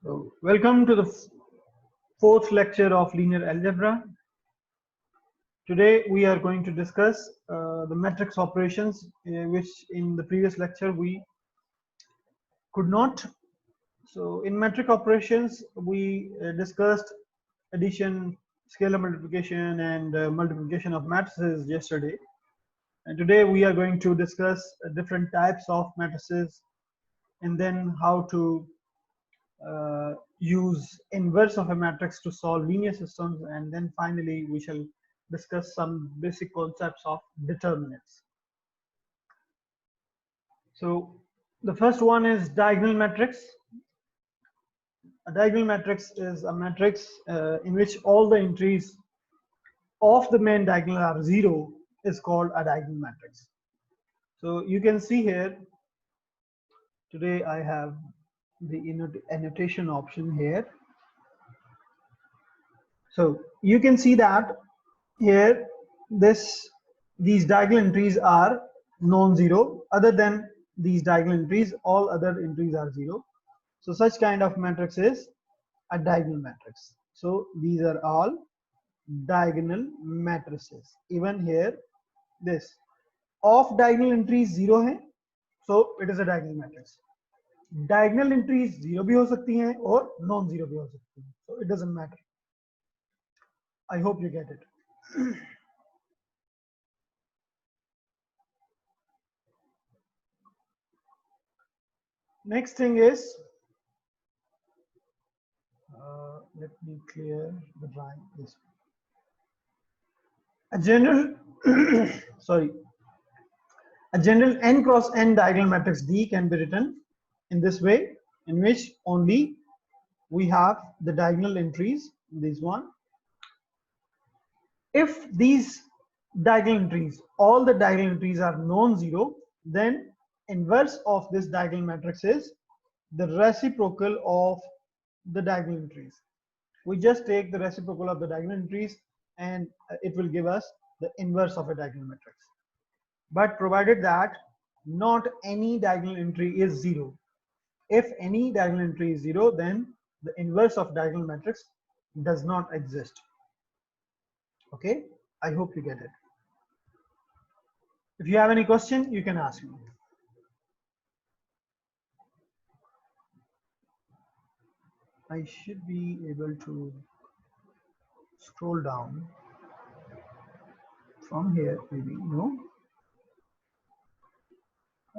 So, welcome to the fourth lecture of linear algebra. Today we are going to discuss the matrix operations, which in the previous lecture we could not. So in matrix operations we discussed addition, scalar multiplication and multiplication of matrices yesterday. And today we are going to discuss different types of matrices and then how to use inverse of a matrix to solve linear systems, and then finally we shall discuss some basic concepts of determinants. So the first one is diagonal matrix. A diagonal matrix is a matrix in which all the entries of the main diagonal are zero, is called a diagonal matrix. So you can see here, today I have the annotation option here. So you can see that here these diagonal entries are non-zero. Other than these diagonal entries, all other entries are zero. So such kind of matrix is a diagonal matrix. So these are all diagonal matrices. Even here this of diagonal entries zero hai, so it is a diagonal matrix. Diagonal entries zero bhi ho sakti hain aur non-zero bhi ho sakti hain, so it doesn't matter. I hope you get it. Next thing is, let me clear the drawing. This a general sorry, a general n cross n diagonal matrix D can be written in this way, in which only we have the diagonal entries, this one. If these diagonal entries, all the diagonal entries are non-zero, then inverse of this diagonal matrix is the reciprocal of the diagonal entries. We just take the reciprocal of the diagonal entries and it will give us the inverse of a diagonal matrix. But provided that not any diagonal entry is zero. If any diagonal entry is zero, then the inverse of diagonal matrix does not exist. Okay, I hope you get it. If you have any question, you can ask me. I should be able to scroll down from here, maybe. No,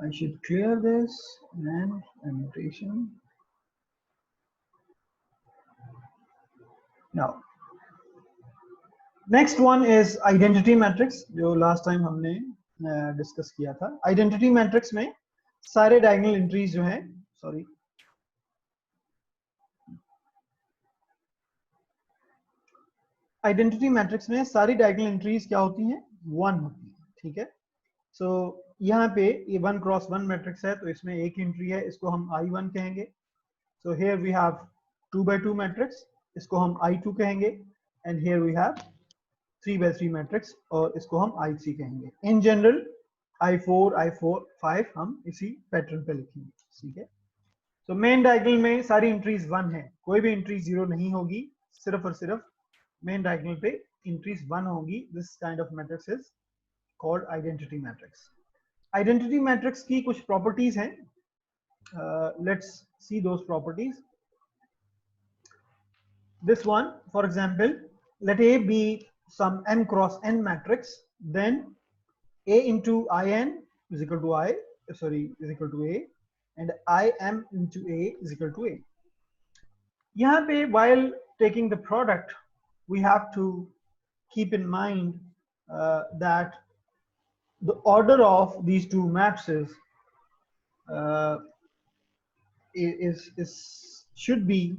I should clear this and annotation. Now, next one is identity matrix, जो last time हमने discuss किया था. Identity matrix में सारे diagonal entries जो हैं, sorry, identity matrix में सारी डायगोनल एंट्रीज क्या होती हैं? 1 होती हैं. ठीक है. सो यहाँ पे ये 1 क्रॉस 1 मैट्रिक्स है, तो इसमें एक एंट्री है, इसको हम I1 कहेंगे. So here we have 2 by 2 matrix, इसको हम I2 कहेंगे. And here we have 3 by 3 matrix, और इसको हम I3 कहेंगे. इन जनरल I4, I4, 5 हम इसी पैटर्न पे लिखेंगे. ठीक है. सो मेन डायगोनल में सारी एंट्रीज 1 है, कोई भी एंट्री 0 नहीं होगी, सिर्फ और सिर्फ मेन डायगोनल पे एंट्रीज 1 होगी. This kind of matrix is called identity matrix. Identity matrix की कुछ प्रॉपर्टीज हैं. Let's see those properties. This one, for example, let A be some m cross n matrix, then A into in is equal to is equal to A, and im into A is equal to A. यहाँ पे while taking the product, we have to keep in mind that the order of these two matrices should be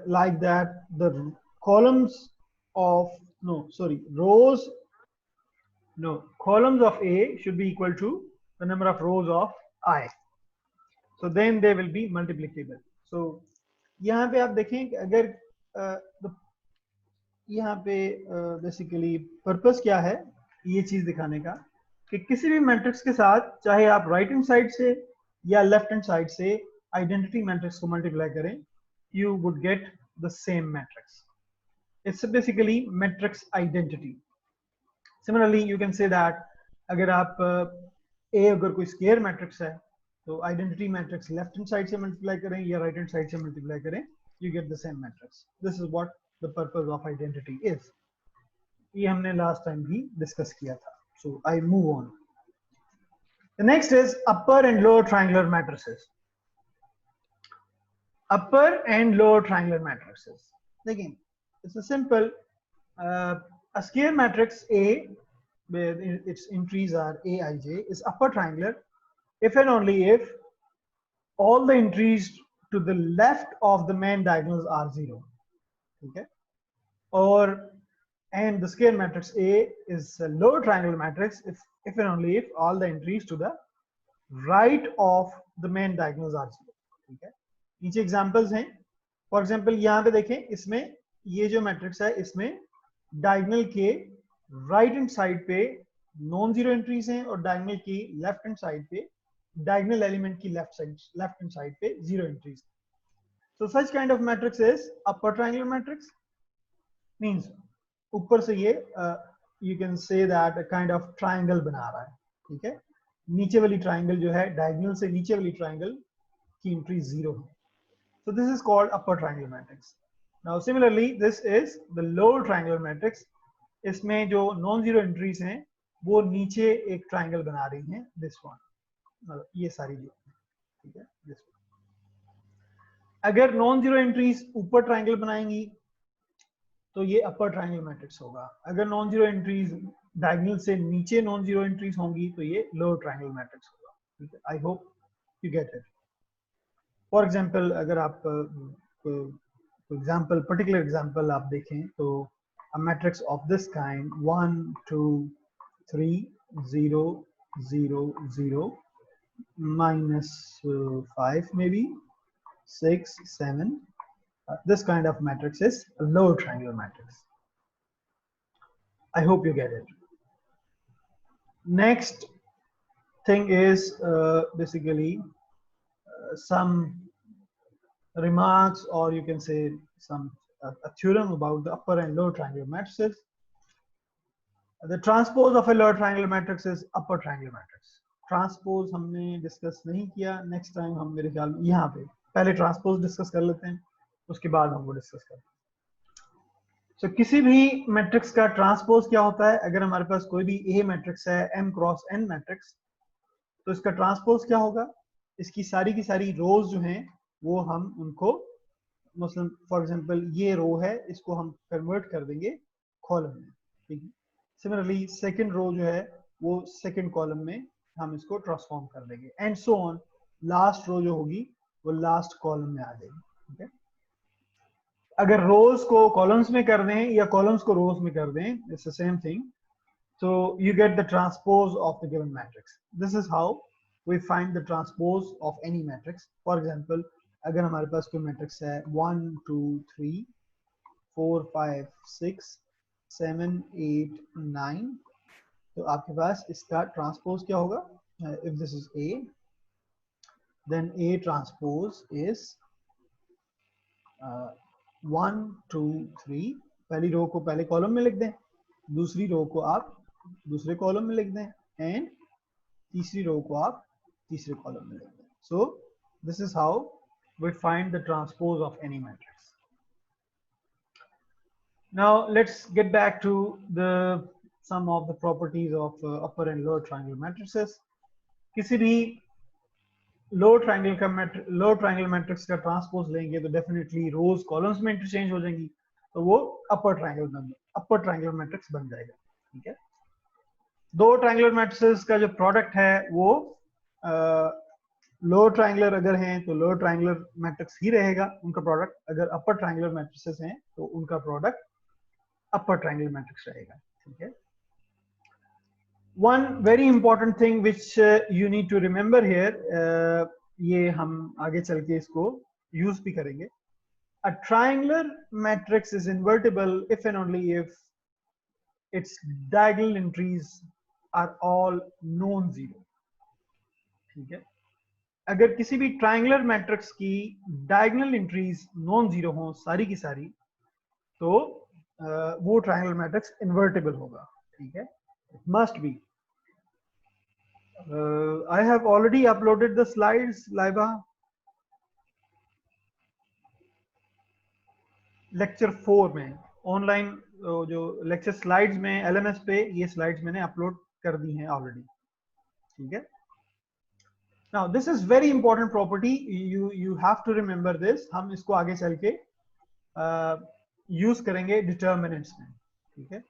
like that. The columns of columns of A should be equal to the number of rows of I. So then they will be multiplicable. So यहाँ पे आप देखें कि अगर यहाँ पे basically purpose क्या है ये चीज दिखाने का कि किसी भी मैट्रिक्स के साथ चाहे आप राइट हैंड साइड से या लेफ्ट हैंड साइड से आइडेंटिटी मैट्रिक्स को मल्टीप्लाई करें, you would get the same matrix. It's basically matrix identity. Similarly, you can say that अगर आप A अगर कोई स्केयर मैट्रिक्स है तो identity matrix left hand side से मल्टीप्लाई करें या राइट हैंड साइड से मल्टीप्लाई करें, you get the same matrix. This is what the purpose of identity is. ये हमने लास्ट टाइम भी डिस्कस किया था. So I move on. The next is upper and lower triangular matrices. Upper and lower triangular matrices. Again, it's a simple a square matrix A where its entries are Aij is upper triangular if and only if all the entries to the left of the main diagonals are 0. Okay, or and the square matrix A is a lower triangular matrix if and only if all the entries to the right of the main diagonals are 0. ठीक है, नीचे examples हैं. For example यहाँ पे देखें, इसमें ये जो मैट्रिक्स है इसमें डायगोनल के राइट हैंड साइड पे नॉन जीरो एंट्रीज हैं और डायगोनल की लेफ्ट हैंड साइड पे डायगोनल एलिमेंट की लेफ्ट हैंड साइड पे zero entries. So such kind of matrix is upper triangular matrix. Means ऊपर से ये you can say that a kind of triangle बना रहा है. ठीक है, नीचे वाली ट्रायंगल जो है डायगोनल से नीचे वाली ट्रायंगल की एंट्री 0 है. So this is called upper triangular matrix. Now similarly this is the lower triangular matrix. इसमें जो नॉन जीरो एंट्रीज हैं वो नीचे एक ट्रायंगल बना रही हैं, दिस वन, ये सारी जो, ठीक है, दिस वन. अगर नॉन जीरो एंट्रीज ऊपर ट्रायंगल बनाएंगी तो ये अपर ट्रायंगल मैट्रिक्स होगा. अगर नॉन जीरो एंट्रीज डायगोनल से नीचे नॉन जीरो एंट्रीज होंगी तो ये लोअर ट्रायंगल मैट्रिक्स होगा. ठीक है, आई hope you get it. For example अगर आप एग्जाम्पल पर्टिकुलर एग्जाम्पल आप देखें तो a matrix of this kind 1 2 3 0 0 0 minus 5 maybe 6 7, this kind of matrix is a lower triangular matrix. I hope you get it. Next thing is basically some remarks, or you can say some a theorem about the upper and lower triangular matrices. The transpose of a lower triangular matrix is upper triangular matrix. Transpose हमने discuss नहीं किया. Next time हम मेरे ख्याल यहाँ पे पहले transpose discuss कर लेते हैं, उसके बाद हम वो डिस्कस करते हैं. So किसी भी मैट्रिक्स का ट्रांसपोज क्या होता है? अगर हमारे पास कोई भी A मैट्रिक्स है, M क्रॉस N मैट्रिक्स, तो इसका ट्रांसपोज क्या होगा? इसकी की सारी रोज जो हैं वो हम उनको, मतलब फॉर एग्जांपल ये रो है, इसको हम कन्वर्ट कर देंगे कॉलम में. ठीक है, सिमिलरली सेकंड रो जो है वो सेकंड कॉलम में हम इसको ट्रांसफॉर्म कर देंगे, and so on. Last row जो होगी वो लास्ट कॉलम में आ जाएगी. ठीक है, अगर रोज को कॉलम्स में कर दें या कॉलम्स को रोज में कर दें, it's the same thing. So you get the transpose of the given matrix. This is how we find the transpose of any matrix. For example, अगर हमारे पास कोई मैट्रिक्स है 1 2 3 4 5 6 7 8 9, तो आपके पास इसका ट्रांसपोज क्या होगा? If this is A, then A transpose is 1 2 3. पहली रो को पहले कॉलम में लिख दें, दूसरी रो को आप दूसरे कॉलम में लिख दें, एंड तीसरी रो को आप तीसरे कॉलम में लिख दें. So this is how we find the transpose of any matrix. Now let's get back to the some of the properties of upper and lower triangular matrices. किसी भी लोअर ट्रायंगुलर मैट्रिक्स का transpose लेंगे तो definitely rows columns में interchange हो जाएंगी, तो वो अपर ट्रायंगुलर मैट्रिक्स बन जाएगा. ठीक है, दो ट्रायंगुलर मैट्रिसेस का जो प्रोडक्ट है वो लोअर ट्रायंगुलर अगर हैं तो लोअर ट्रायंगुलर मैट्रिक्स ही रहेगा उनका प्रोडक्ट. अगर अपर ट्रायंगुलर मैट्रिसेस हैं तो उनका प्रोडक्ट अपर ट्रायंगुलर मैट्रिक्स रहेगा. ठीक है, one very important thing which you need to remember here, ये हम आगे चल के इसको यूज भी करेंगे. A triangular matrix is invertible if and only if its diagonal entries are all non-zero. ठीक है, अगर किसी भी ट्रायंगुलर मैट्रिक्स की डायगोनल एंट्रीज नॉन जीरो हो सारी की सारी, तो वो ट्रायंगुलर मैट्रिक्स इन्वर्टिबल होगा, ठीक है, it must be. I have already uploaded the slides, Laiba. Lecture 4 में ऑनलाइन जो लेक्चर स्लाइड्स में LMS पे ये स्लाइड्स मैंने अपलोड कर दी हैं ऑलरेडी, ठीक है। Now this is very important property, you have to remember this. हम इसको आगे चल के यूज करेंगे डिटर्मिनेंट्स में, ठीक है।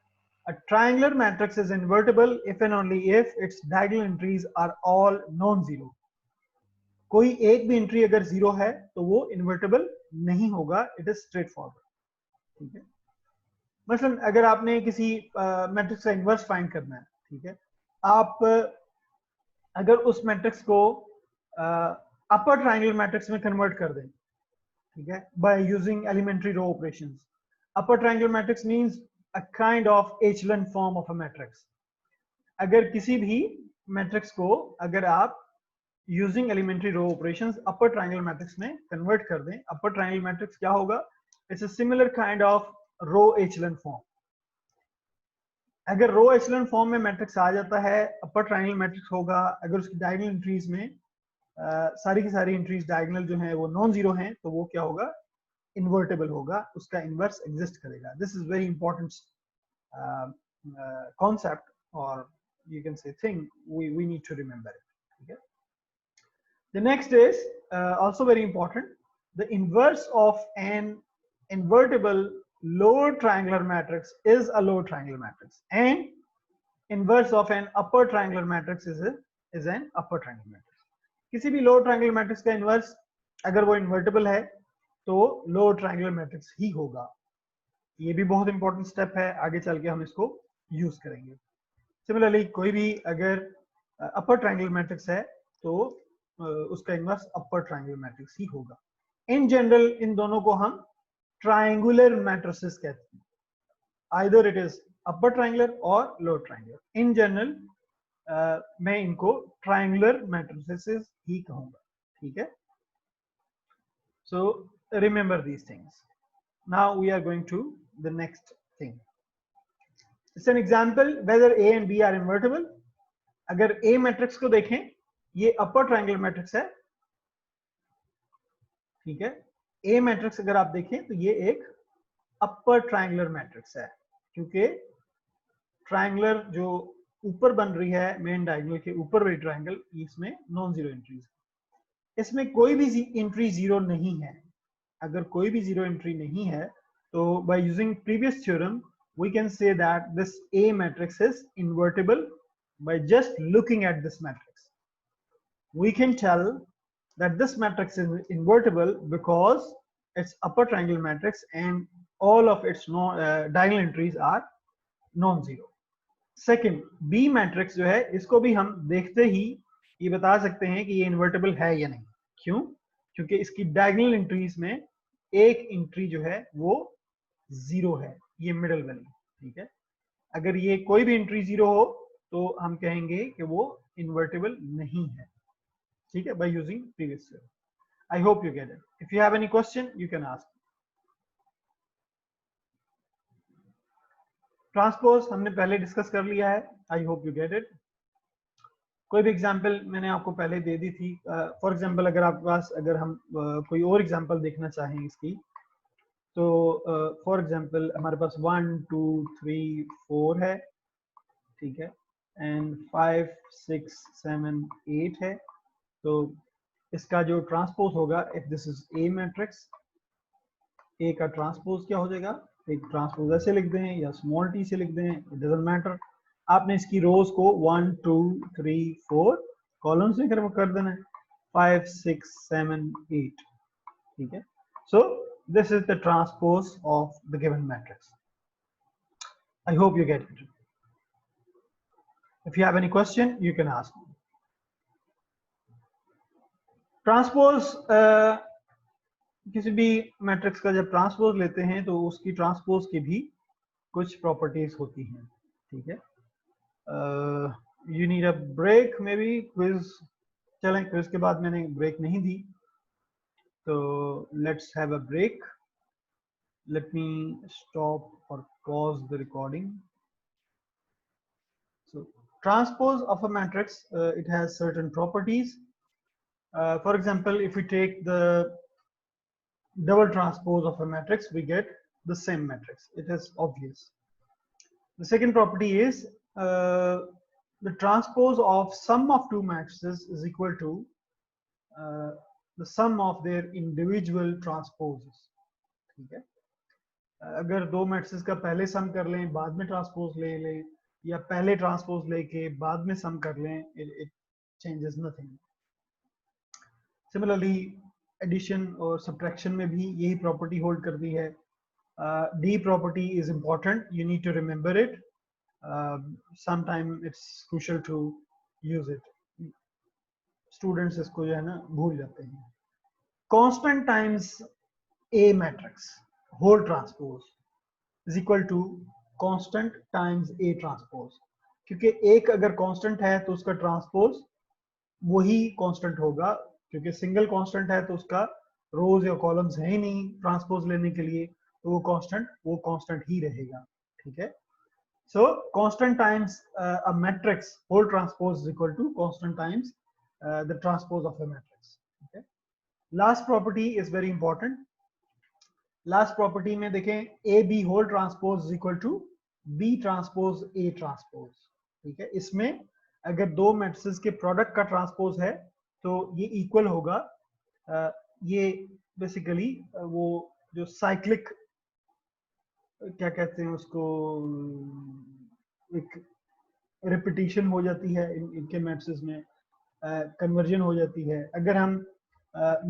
A triangular matrix is invertible if and only if its diagonal entries are all non-zero. कोई एक भी एंट्री अगर जीरो है तो वो इन्वर्टेबल नहीं होगा, इट इज स्ट्रेट फॉरवर्ड, ठीक है। मसलन अगर आपने किसी मैट्रिक्स का इन्वर्स फाइंड करना है, ठीक है, आप अगर उस मैट्रिक्स को अपर ट्रायंगुलर मैट्रिक्स में कन्वर्ट कर दें, ठीक है, by using elementary row operations. Upper triangular matrix means a kind of echelon form of a matrix. अगर किसी भी मैट्रिक्स को अगर आप using elementary row operations upper triangular matrix में कन्वर्ट कर दें, अपर ट्रायंगुलर मैट्रिक्स क्या होगा? It's a similar kind of row echelon form. अगर रो एचलन फॉर्म में मैट्रिक्स आ जाता है, अपर ट्रायंगुलर मैट्रिक्स होगा, अगर उसकी डायगोनल एंट्रीज में सारी की सारी एंट्रीज डायगोनल जो है वो नॉन जीरो हैं, तो वो क्या होगा? इन्वर्टेबल होगा, उसका इनवर्स एग्जिस्ट करेगा। This is very important concept, और you can say thing we need to remember it, okay? The next is also very important. The inverse of an invertible lower triangular matrix is a lower triangular matrix, and inverse of an upper triangular matrix is an upper triangular matrix. किसी भी lower triangular matrix का inverse अगर वो invertible है तो lower triangular matrix ही होगा। ये भी बहुत important step है, आगे चल के हम इसको use करेंगे। सिमिलरली कोई भी अगर अपर ट्रायंगुलर मैट्रिक्स है तो उसका इनवर्स अपर ट्रायंगुलर मैट्रिक्स ही होगा। इन जनरल इन दोनों को हम ट्रायंगुलर मैट्रिसेस कहते हैं, either it is upper triangular और लोअर ट्रायंगुलर। इन जनरल मैं इनको ट्रायंगुलर मैट्रिसेस ही कहूंगा, ठीक है। So remember these things. Now we are going to the next thing. It's an example whether A and B are invertible. अगर A matrix को देखें, ये अपर ट्रायंगुलर मैट्रिक्स है, ठीक है। A मैट्रिक्स अगर आप देखें तो ये एक अपर ट्रायंगुलर मैट्रिक्स है, क्योंकि ट्रायंगुलर जो ऊपर बन रही है मेन डायगोनल के ऊपर वाली ट्रायंगल, इसमें नॉन जीरो एंट्रीज, इसमें कोई भी एंट्री जीरो नहीं है। अगर कोई भी जीरो एंट्री नहीं है तो by using previous theorem we can say that this A matrix is invertible by just looking at this matrix. We can tell that this matrix is invertible because it's upper triangular matrix and all of its diagonal entries are non-zero. Second, B matrix जो है, इसको भी हम देखते ही ये बता सकते हैं कि ये invertible है या नहीं। क्यों? क्योंकि इसकी diagonal entries में एक एंट्री जो है वो जीरो है, ये मिडल वाली, ठीक है। अगर ये कोई भी एंट्री जीरो हो तो हम कहेंगे कि वो इन्वर्टिबल नहीं है, ठीक है, by using previous theorem. I hope you get it. If you have any question you can ask. Transpose हमने पहले डिस्कस कर लिया है, आई होप यू गेट इट। कोई भी एग्जांपल मैंने आपको पहले दे दी थी। फॉर एग्जांपल अगर आपके पास, अगर हम कोई और एग्जांपल देखना चाहें इसकी, तो फॉर एग्जांपल हमारे पास 1 2 3 4 है, ठीक है, एंड 5 6 7 8 है। तो इसका जो ट्रांसपोज होगा, if this is A matrix, A का ट्रांसपोज क्या हो जाएगा? एक ट्रांसपोज ऐसे लिख दें या स्मॉल टी से लिख दें, इट डजंट मैटर। आपने इसकी रोज को 1 2 3 4 कॉलम्स में कर देना है, 5 6 7 8, ठीक है। सो this is the transpose of the given matrix. I hope you get it. If you have any question, you can ask me. Transpose किसी भी मैट्रिक्स का जब ट्रांसपोज लेते हैं तो उसकी ट्रांसपोज की भी कुछ प्रॉपर्टीज होती हैं, ठीक है। You need a break, maybe quiz चलें, फिर उसके बाद मैंने ब्रेक नहीं दी, तो let's have a break. Let me stop or pause the recording. So transpose of a matrix, it has certain properties. For example, if we take the double transpose of a matrix, we get the same matrix. It is obvious. The second property is the transpose of sum of two matrices is equal to the sum of their individual transposes. ठीक है, अगर दो matrices का पहले सम कर लें, बाद में ट्रांसपोज ले लें, या पहले ट्रांसपोज लेके बाद में सम कर लें, it changes nothing. Similarly addition और सब्ट्रैक्शन में भी यही प्रॉपर्टी होल्ड करती है. The property is important, you need to remember it. Sometime it's crucial to use it. Students इसको जो है ना भूल जाते हैं. Constant times a matrix whole transpose is equal to constant times a transpose. क्योंकि एक अगर कांस्टेंट है तो उसका ट्रांसपोज वही कांस्टेंट होगा, क्योंकि सिंगल कांस्टेंट है तो उसका रोज या कॉलम्स है ही नहीं ट्रांसपोज लेने के लिए, तो वो कांस्टेंट ही रहेगा. ठीक है, so constant times a matrix whole transpose is equal to constant times the transpose of a matrix. ठीक है, last property is very important. Last property में देखें, A B whole transpose is equal to B transpose A transpose. ठीक है, इसमें अगर दो matrices के प्रोडक्ट का ट्रांसपोज है तो ये इक्वल होगा. ये बेसिकली वो जो साइक्लिक क्या कहते हैं उसको, एक रिपीटिशन हो जाती है इनके मैट्रिसेस में, कन्वर्जन हो जाती है. अगर हम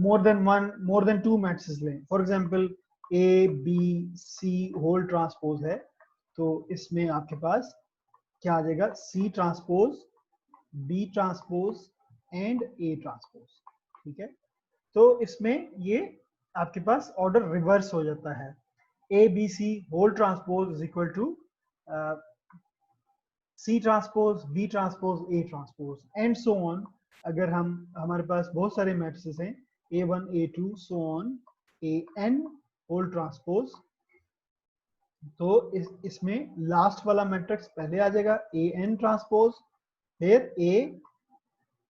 मोर देन टू मैट्रिसेस लें, for example A B C whole transpose है, तो इसमें आपके पास क्या आ जाएगा, C transpose B transpose and A transpose. ठीक है, तो इसमें ये आपके पास ऑर्डर रिवर्स हो जाता है. A B C whole transpose is equal to C transpose B transpose A transpose and so on. अगर हमारे पास बहुत सारे मैट्रिसेस हैं, A1 A2 so on AN whole transpose, तो इसमें लास्ट वाला मैट्रिक्स पहले आ जाएगा AN ट्रांसपोज, फिर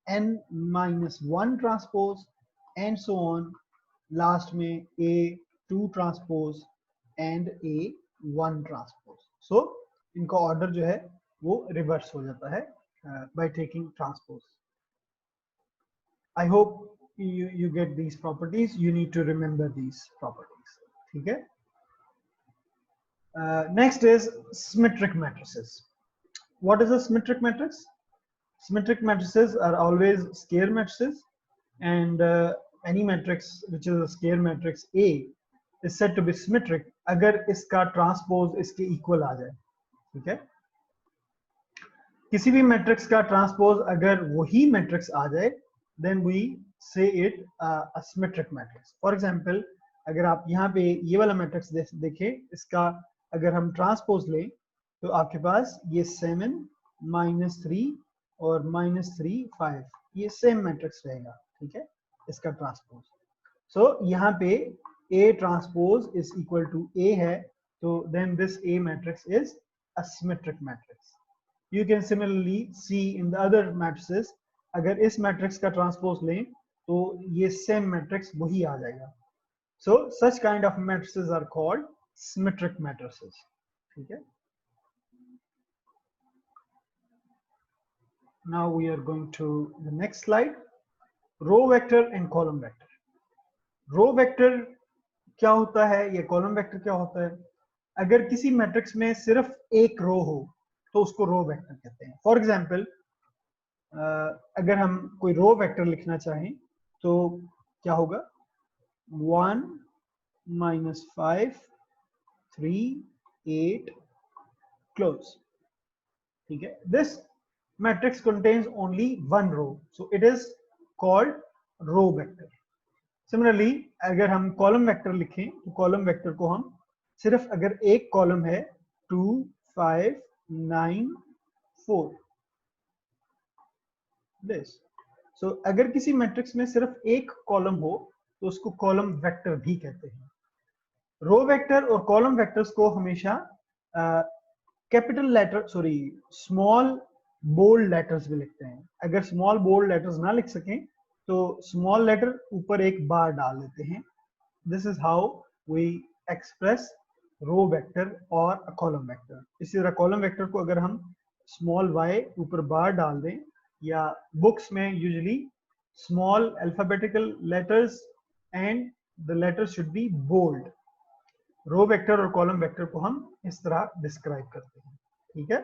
AN-1 transpose and so on, last में A2 transpose and A1 transpose. सो इनका ऑर्डर जो है वो रिवर्स हो जाता है by taking transpose. I hope you get these properties. You need to remember these properties. ठीक है, next is symmetric matrices. What is a symmetric matrix? Symmetric matrices are always square matrices, and any matrix which is a square matrix A is said to be symmetric अगर इसका transpose इसके equal आ जाए. ठीक है, किसी भी matrix का transpose अगर वही मैट्रिक्स आ जाए, then we say it a symmetric matrix. For example, अगर आप यहाँ पे ये वाला मैट्रिक्स देखें, इसका अगर हम ट्रांसपोज लें तो आपके पास ये 7 -3 और -3 5 ये सेम मैट्रिक्स रहेगा. ठीक है, इसका ट्रांसपोज. सो यहाँ पे A transpose is equal to A है, तो then this A matrix is a symmetric matrix. You can similarly see in the other matrices, अगर इस मैट्रिक्स का ट्रांसपोज लें तो ये सेम मैट्रिक्स वही आ जाएगा. So such kind of matrices are called symmetric matrices. ठीक है, now we are going to the next slide. Row vector and column vector. Row vector क्या होता है, ये कॉलम वेक्टर क्या होता है? अगर किसी मैट्रिक्स में सिर्फ एक रो हो तो उसको रो वेक्टर कहते हैं. फॉर एग्जाम्पल, अगर हम कोई रो वेक्टर लिखना चाहें तो क्या होगा, 1 -5 3 8 क्लोज. ठीक है, this matrix contains only one row, so it is called row vector. Similarly अगर हम कॉलम वेक्टर लिखें तो कॉलम वेक्टर को हम सिर्फ अगर एक कॉलम है 2 5 9 4 this, सो अगर किसी मैट्रिक्स में सिर्फ एक कॉलम हो तो उसको कॉलम वेक्टर भी कहते हैं। रो वेक्टर और कॉलम वेक्टर्स को हमेशा capital letter small bold letters में लिखते हैं। अगर स्मॉल बोल्ड लेटर्स ना लिख सकें तो स्मॉल लेटर ऊपर एक बार डाल देते हैं। This is how we express row vector और कॉलम वेक्टर। इसी तरह कॉलम वेक्टर को अगर हम स्मॉल y ऊपर बार डाल दें, या बुक्स में usually small alphabetical letters and the letters should be bold. Row vector और कॉलम वेक्टर को हम इस तरह डिस्क्राइब करते हैं। ठीक है,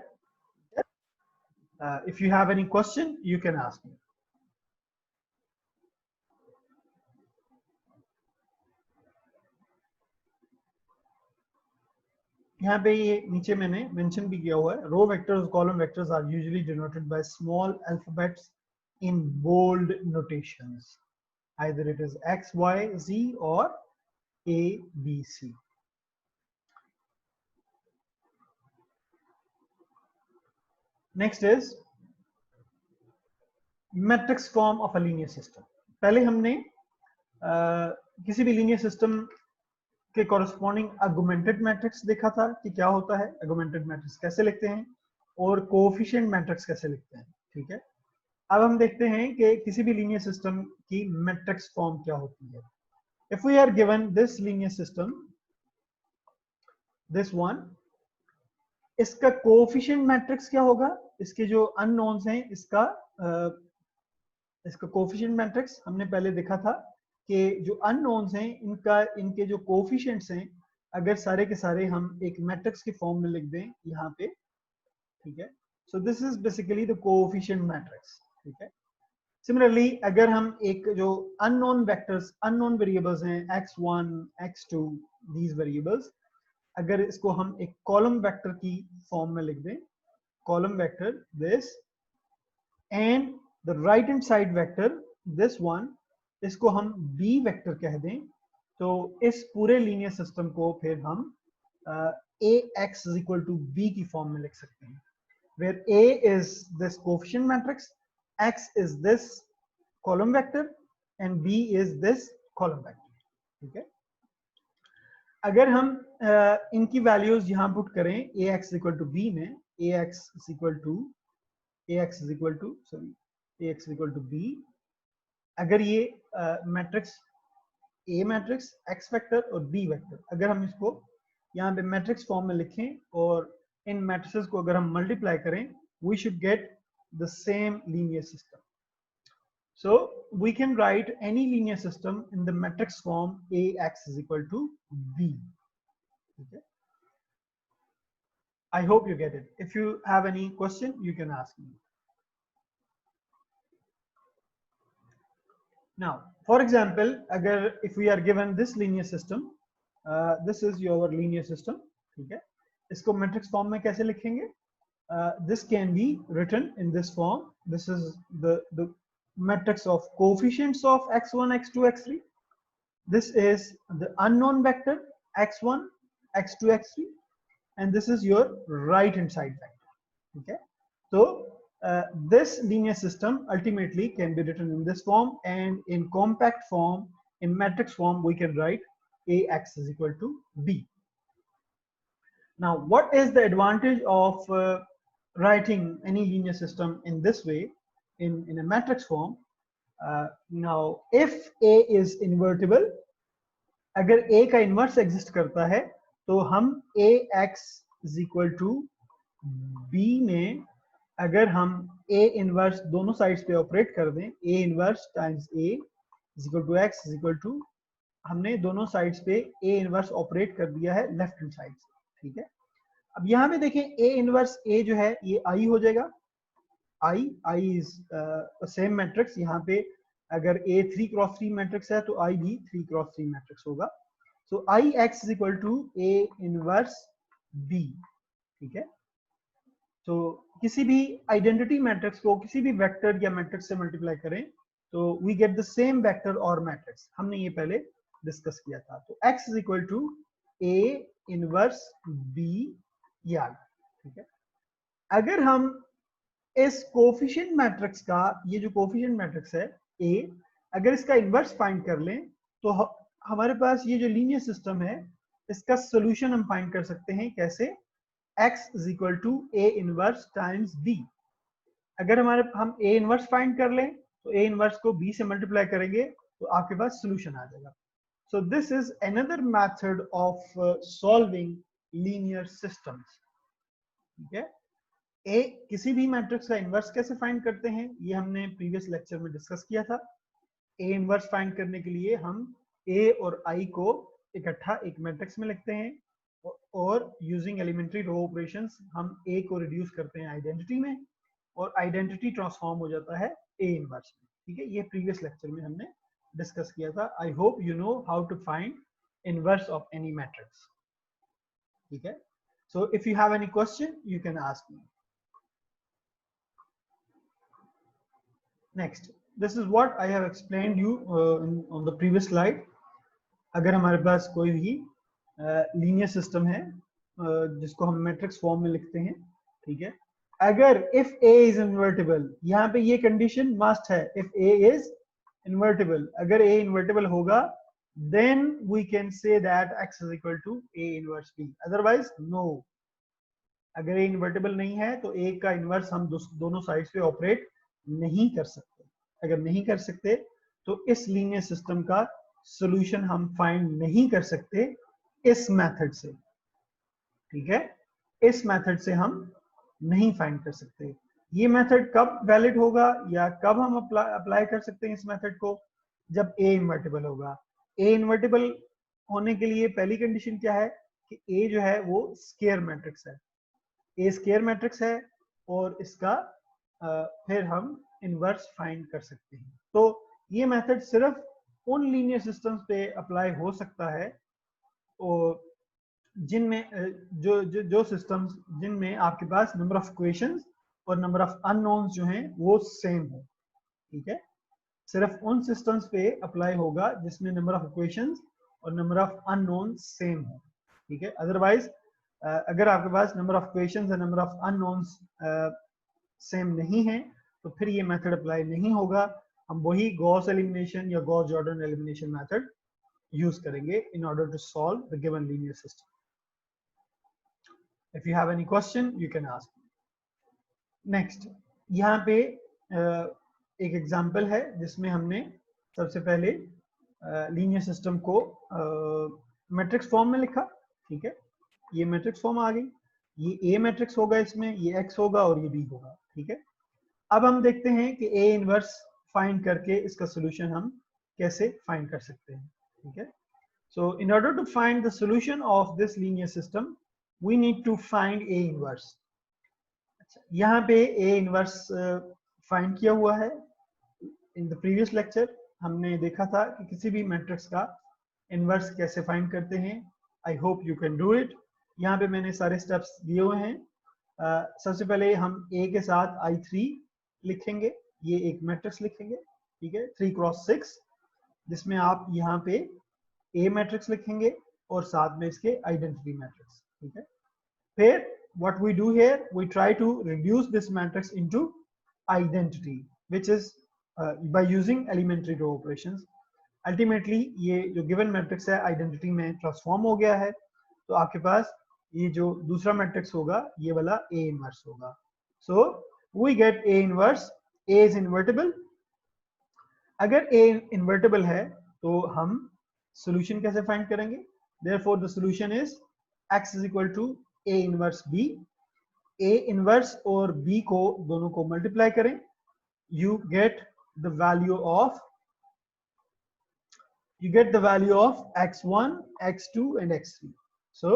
if you have any question you can ask me. यहाँ पे ये नीचे मैंने मेंशन भी किया हुआ है, row vectors column vectors are usually denoted by small alphabets in bold notations, either it is x y z or a b c। Next is matrix form of a linear system. पहले हमने किसी भी linear system के corresponding अगुमेंटेड matrix देखा था कि क्या होता है, अगुमेंटेड मैट्रिक्स कैसे लिखते हैं, और कोएफिशिएंट मैट्रिक्स कैसे लिखते हैं। ठीक है, अब हम देखते हैं कि किसी भी लीनियर सिस्टम की मैट्रिक्स फॉर्म क्या होती है। If we are given this linear system, this one, इसका कोएफिशिएंट मैट्रिक्स क्या होगा, इसके जो अननोन्स हैं इसका कोएफिशिएंट मैट्रिक्स हमने पहले देखा था कि जो अननोन्स हैं इनके जो कोएफिशिएंट्स हैं अगर सारे के सारे हम एक मैट्रिक्स के फॉर्म में लिख दें यहाँ पे। ठीक है, सो this is basically the coefficient matrix. ठीक है, सिमिलरली अगर हम एक जो अननोन वेक्टर्स, अननोन वेरिएबल्स हैं x1 x2, दीज वेरिएबल्स, अगर इसको हम एक कॉलम वेक्टर की फॉर्म में लिख दें, column vector this, and the right hand side vector this one, इसको हम b वेक्टर कह दें, तो इस पूरे लीनियर सिस्टम को फिर हम ax is equal to b की फॉर्म में लिख सकते हैं, where a is this coefficient matrix, x is this column vector and b is this column vector। ठीक है, अगर हम इनकी वैल्यूज यहां पुट करें ax इक्वल टू b में, ax इक्वल टू b, अगर ये matrix a matrix x vector और b वेक्टर, अगर हम इसको यहाँ पे मैट्रिक्स फॉर्म में लिखें और इन मैट्रिसेस को अगर हम मल्टीप्लाई करें, we should get the same linear system. So we can write any linear system in the matrix form ax is equal to b. Okay, I hope you get it. If you have any question you can ask me. Now for example, agar if we are given this linear system, this is your linear system। ठीक है, इसको matrix form में कैसे लिखेंगे? This can be written in this form. This is the matrix of coefficients of x1 x2 x3. This is the unknown vector x1 x2 x3, and this is your right hand side vector। okay, so this linear system ultimately can be written in this form, and in compact form, in matrix form, we can write ax is equal to b। Now what is the advantage of writing any linear system in this way, in a matrix form? Now if a is invertible, अगर a का inverse exist करता है तो हम ax is equal to b में अगर हम a inverse दोनों साइड्स पे ऑपरेट कर दें, a inverse times a is equal to x is equal to, हमने दोनों साइड्स पे a इनवर्स ऑपरेट कर दिया है लेफ्ट हैंड साइड से। ठीक है, अब यहाँ पे देखें a इनवर्स a जो है ये I हो जाएगा, I इज सेम मैट्रिक्स। यहाँ पे अगर a 3 क्रॉस 3 मैट्रिक्स है तो I भी 3 क्रॉस 3 मैट्रिक्स होगा। So I x is equal to a inverse b। ठीक है, तो किसी भी आइडेंटिटी मैट्रिक्स को किसी भी वेक्टर या मैट्रिक्स से मल्टीप्लाई करें तो we get the same vector और मैट्रिक्स, हमने ये पहले डिस्कस किया था। तो x is equal to a inverse b, ये आ गया। ठीक है, अगर हम इस कोफिशिएंट मैट्रिक्स का, ये जो कोफिशिएंट मैट्रिक्स है ए, अगर इसका इन्वर्स फाइंड कर लें तो हमारे पास ये जो लीनियर सिस्टम है इसका सोल्यूशन हम फाइंड कर सकते हैं कैसे, x is equal to A inverse times b। अगर हम ए इनवर्स फाइंड कर लें तो ए इनवर्स को b से मल्टीप्लाई करेंगे तो आपके पास सोल्यूशन आ जाएगा। So this is another method of solving linear systems. ठीक है, ए किसी भी मैट्रिक्स का इन्वर्स कैसे फाइंड करते हैं ये हमने प्रीवियस लेक्चर में डिस्कस किया था। ए इन्वर्स फाइंड करने के लिए हम ए और आई को इकट्ठा एक मैट्रिक्स में लिखते हैं और यूजिंग एलिमेंट्री रो ऑपरेशंस हम ए को रिड्यूस करते हैं आइडेंटिटी में और आइडेंटिटी ट्रांसफॉर्म हो जाता है ए इन्वर्स में। ठीक है, ये प्रीवियस लेक्चर में हमने डिस्कस किया था। I hope you know how to find inverse of any matrix. ठीक है, so if you have any question you can ask me. Next, this is what I have explained you on the previous slide. अगर हमारे पास कोई भी linear system है जिसको हम matrix form में लिखते हैं, ठीक है, अगर if A is invertible, यहाँ पे ये कंडीशन मस्ट है, if A is invertible, अगर A invertible होगा then we can say that x is equal to A inverse B, otherwise no। अगर A invertible नहीं है तो A का इनवर्स हम दोनों साइड्स पे ऑपरेट नहीं कर सकते। अगर नहीं कर सकते तो इस लीनियर सिस्टम का सॉल्यूशन हम फाइंड नहीं कर सकते इस मेथड से। ठीक है, इस मेथड से हम नहीं फाइंड कर सकते। ये मेथड कब वैलिड होगा या कब हम अप्लाई कर सकते हैं इस मेथड को, जब ए इन्वर्टिबल होगा। ए इन्वर्टिबल होने के लिए पहली कंडीशन क्या है कि ए जो है वो स्केयर मैट्रिक्स है, ए स्केयर मैट्रिक्स है और इसका फिर हम इनवर्स फाइंड कर सकते हैं। तो ये मेथड सिर्फ उन लीनियर सिस्टम्स पे अप्लाई हो सकता है और जिनमें जो सिस्टम्स जिनमें आपके पास नंबर ऑफ इक्वेशंस और नंबर ऑफ अननोन्स जो हैं वो सेम हो। ठीक है, सिर्फ उन सिस्टम्स पे अप्लाई होगा जिसमें नंबर ऑफ इक्वेशंस और नंबर ऑफ अननोन सेम हो। ठीक है, अदरवाइज अगर आपके पास नंबर ऑफ इक्वेशंस और नंबर ऑफ अननोन्स सेम नहीं है तो फिर ये मेथड अप्लाई नहीं होगा। हम वही गॉस एलिमिनेशन या Gauss Jordan elimination method use करेंगे in order to solve the given linear system. If you have any question you can ask me. Next, यहाँ पे एक एग्जांपल है जिसमें हमने सबसे पहले लीनियर सिस्टम को मैट्रिक्स फॉर्म में लिखा। ठीक है, ये मैट्रिक्स फॉर्म आ गई, ये ए मैट्रिक्स होगा, इसमें ये एक्स होगा और ये बी होगा। ठीक है, अब हम देखते हैं कि ए इनवर्स फाइंड करके इसका सोल्यूशन हम कैसे फाइंड कर सकते हैं। ठीक है, so in order to find the solution of this linear system we need to find A inverse। अच्छा, यहाँ पे A inverse फाइंड किया हुआ है। in the previous lecture हमने देखा था कि किसी भी मैट्रिक्स का इनवर्स कैसे फाइंड करते हैं। I hope you can do it। यहाँ पे मैंने सारे स्टेप्स दिए हुए हैं। सबसे पहले हम A के साथ I3 लिखेंगे, ये एक मैट्रिक्स लिखेंगे। ठीक है, 3 क्रॉस 6 जिसमें आप यहाँ पे A मैट्रिक्स लिखेंगे और साथ में इसके आइडेंटिटी मैट्रिक्स। ठीक है, फिर what we do here we try to reduce this matrix into identity which is by using elementary row operations। ultimately ये जो given मैट्रिक्स है आइडेंटिटी में ट्रांसफॉर्म हो गया है तो आपके पास ये जो दूसरा मैट्रिक्स होगा ये वाला A इनवर्स होगा। so we get A inverse, A is invertible। अगर A invertible है तो हम सॉल्यूशन कैसे फाइंड करेंगे। therefore the solution is x is equal to A inverse B। A inverse और B को दोनों को मल्टीप्लाई करें, you get the value of x1, x2 and x3। so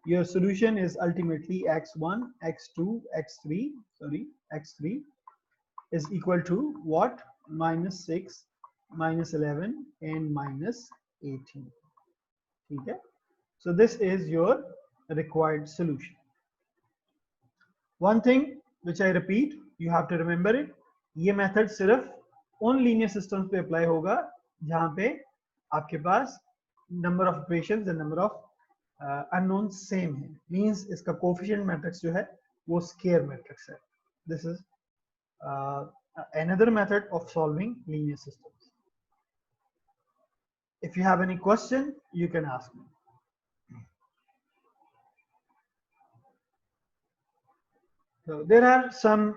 your solution is ultimately x1, x2, x3 is equal to what, -6, -11 and -18। ठीक है, so this is your required solution। one thing which I repeat, you have to remember it, ये method सिर्फ उन linear systems पे apply होगा जहां पे आपके पास number of equations and number of unknown same है। मींस इसका कोफिशिएंट मैट्रिक्स जो है वो स्केयर मैट्रिक्स है। This is another method of solving linear systems. If you have any question, you can ask me. So there are some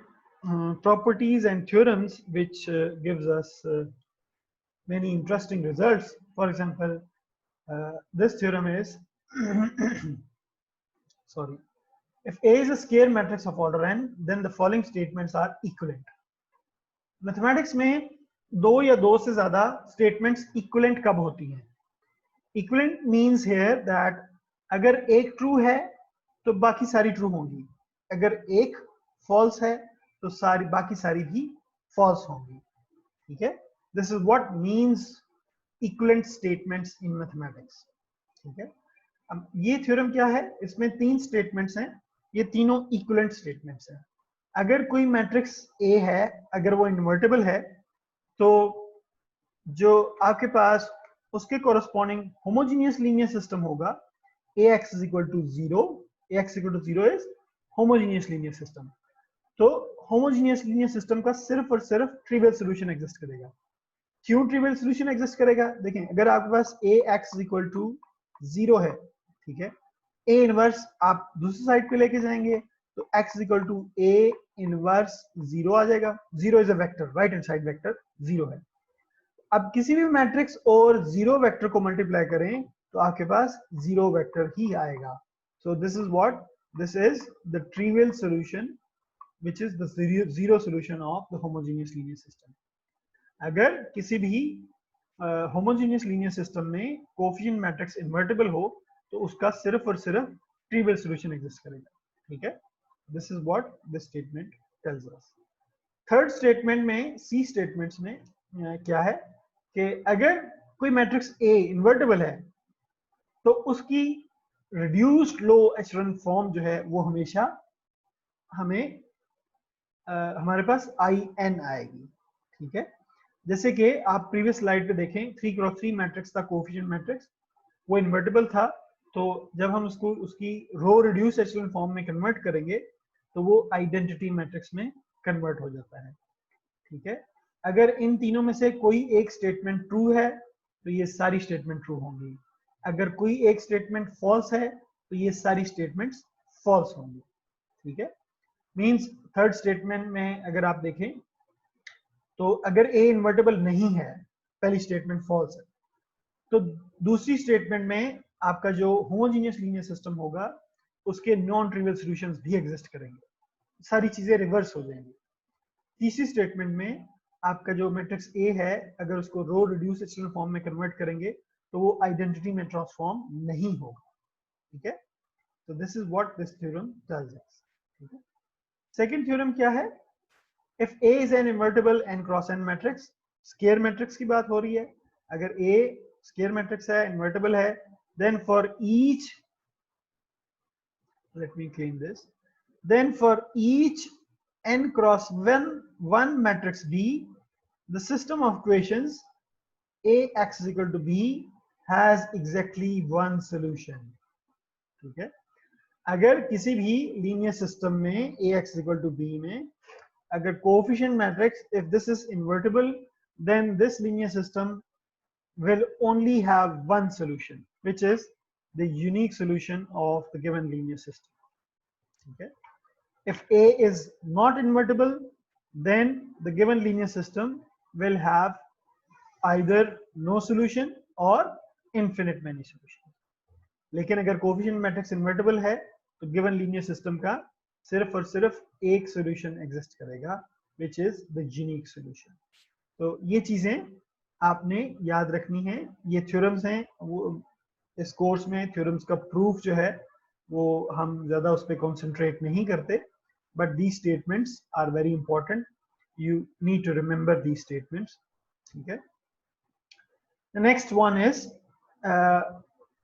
properties and theorems which gives us many interesting results. For example, this theorem is sorry, if A is a square matrix of order n, then the following statements are equivalent. Mathematics में दो या दो से ज्यादा statements equivalent कब होती हैं? Equivalent means here that अगर एक ट्रू है तो बाकी सारी ट्रू होंगी, अगर एक फॉल्स है तो बाकी सारी भी फॉल्स होंगी, ठीक है? This is what means equivalent statements in mathematics, ठीक है? अब ये थ्योरम क्या है? इसमें तीन स्टेटमेंट्स हैं, ये तीनों इक्विवेलेंट स्टेटमेंट्स हैं। अगर कोई मैट्रिक्स ए है, अगर वो इन्वर्टिबल है, तो जो आपके पास उसके कोरस्पॉन्डिंग होमोजेनियस लीनियर सिस्टम होगा, ax is equal to 0, ax equal to 0 is homogeneous linear system. तो होमोजेनियस लीनियर सिस्टम का सिर्फ और सिर्फ ट्रिवियल सॉल्यूशन एग्जिस्ट करेगा। क्यों ट्रिवियल सॉल्यूशन एग्जिस्ट करेगा? देखें, अगर आपके पास ax is equal to 0 है, ठीक है, a इनवर्स आप दूसरी साइड पे लेके जाएंगे तो x is equal to a inverse 0 आ जाएगा। 0 is a vector, right hand side vector 0 है। अब किसी भी मैट्रिक्स और 0 वेक्टर को मल्टीप्लाई करें तो आपके पास 0 वेक्टर ही आएगा। सो this is what, this is the trivial solution which is the zero solution of the homogeneous linear system. अगर किसी भी होमोजेनियस लीनियर सिस्टम में कोएफिशिएंट मैट्रिक्स इन्वर्टिबल हो तो उसका सिर्फ और सिर्फ ट्रिवियल सॉल्यूशन एग्जिस्ट करेगा, ठीक है? This is what this statement tells us. Third statement में, सी स्टेटमेंट्स में क्या है कि अगर कोई मैट्रिक्स ए इन्वर्टिबल है तो उसकी रिड्यूस्ड लो एचेलॉन फॉर्म जो है वो हमेशा हमें हमारे पास IN आएगी, ठीक है? जैसे कि आप प्रीवियस स्लाइड पे देखें, 3x3 मैट्रिक्स था, कोएफिशिएंट मैट्रिक्स, वो इन्वर्टिबल था, तो जब हम उसको उसकी रो रिड्यूस एचेलॉन फॉर्म में कन्वर्ट करेंगे तो वो आइडेंटिटी मैट्रिक्स में कन्वर्ट हो जाता है, ठीक है? अगर इन तीनों में से कोई एक स्टेटमेंट ट्रू है तो ये सारी स्टेटमेंट ट्रू होंगी, अगर कोई एक स्टेटमेंट फॉल्स है तो ये सारी स्टेटमेंट्स फॉल्स होंगी, ठीक है? मींस थर्ड स्टेटमेंट में अगर आप देखें तो अगर ए इन्वर्टिबल नहीं है, पहली स्टेटमेंट फॉल्स है, तो दूसरी स्टेटमेंट में आपका जो होमोजेनियस लीनियर सिस्टम होगा उसके नॉन ट्रिवियल सॉल्यूशंस भी एग्जिस्ट करेंगे, सारी चीजें रिवर्स हो जाएंगी। तीसरी स्टेटमेंट में आपका जो मैट्रिक्स ए है, अगर उसको रो रिड्यूस एचेलॉन फॉर्म में कन्वर्ट करेंगे तो वो आइडेंटिटी में ट्रांसफॉर्म नहीं होगा, ठीक है? तो this is what this theorem tells us, ठीक है? सेकंड थ्योरम क्या है? If A is an invertible n cross n matrix, square matrix की बात हो रही है, अगर A स्क्वायर मैट्रिक्स है, इन्वर्टिबल है, then for each, let me clean this, then for each n cross one matrix B, the system of equations AX is equal to B has exactly one solution, ठीक है? अगर किसी भी linear system में AX is equal to B में अगर coefficient matrix, if this is invertible, then this linear system will only have one solution, which is the unique solution of the given linear system, okay? If A is not invertible, then the given linear system will have either no solution or infinite many solutions. लेकिन अगर coefficient matrix invertible है तो given linear system का सिर्फ और सिर्फ एक solution exist करेगा, which is the unique solution. तो ये चीजें आपने याद रखनी है, ये थ्योरम्स हैं, वो इस कोर्स में थ्योरम्स का प्रूफ जो है वो हम ज्यादा उस पर कॉन्सेंट्रेट नहीं करते, but these statements are very important, you need to remember these statements, ठीक है? The next one is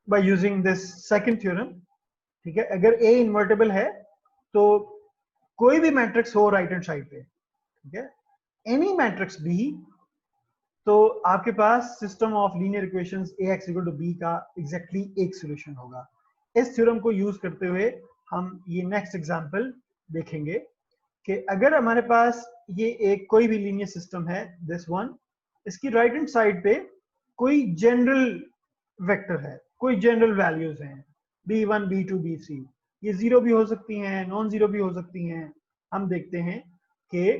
by using this second theorem, ठीक है? अगर A इन्वर्टिबल है तो कोई भी मैट्रिक्स हो राइट हैंड साइड पे, ठीक है, एनी मैट्रिक्स B, तो आपके पास system of linear equations AX equal to B का एग्जैक्टली एक सॉल्यूशन होगा। इस थ्योरम को यूज करते हुए हम ये नेक्स्ट एग्जांपल देखेंगे कि अगर हमारे पास ये एक कोई भी लीनियर सिस्टम है दिस वन, इसकी राइट हैंड साइड पे कोई जनरल वेक्टर है, कोई जनरल वैल्यूज हैं b1 b2 b3, ये जीरो भी हो सकती हैं, नॉन जीरो भी हो सकती हैं। हम देखते हैं कि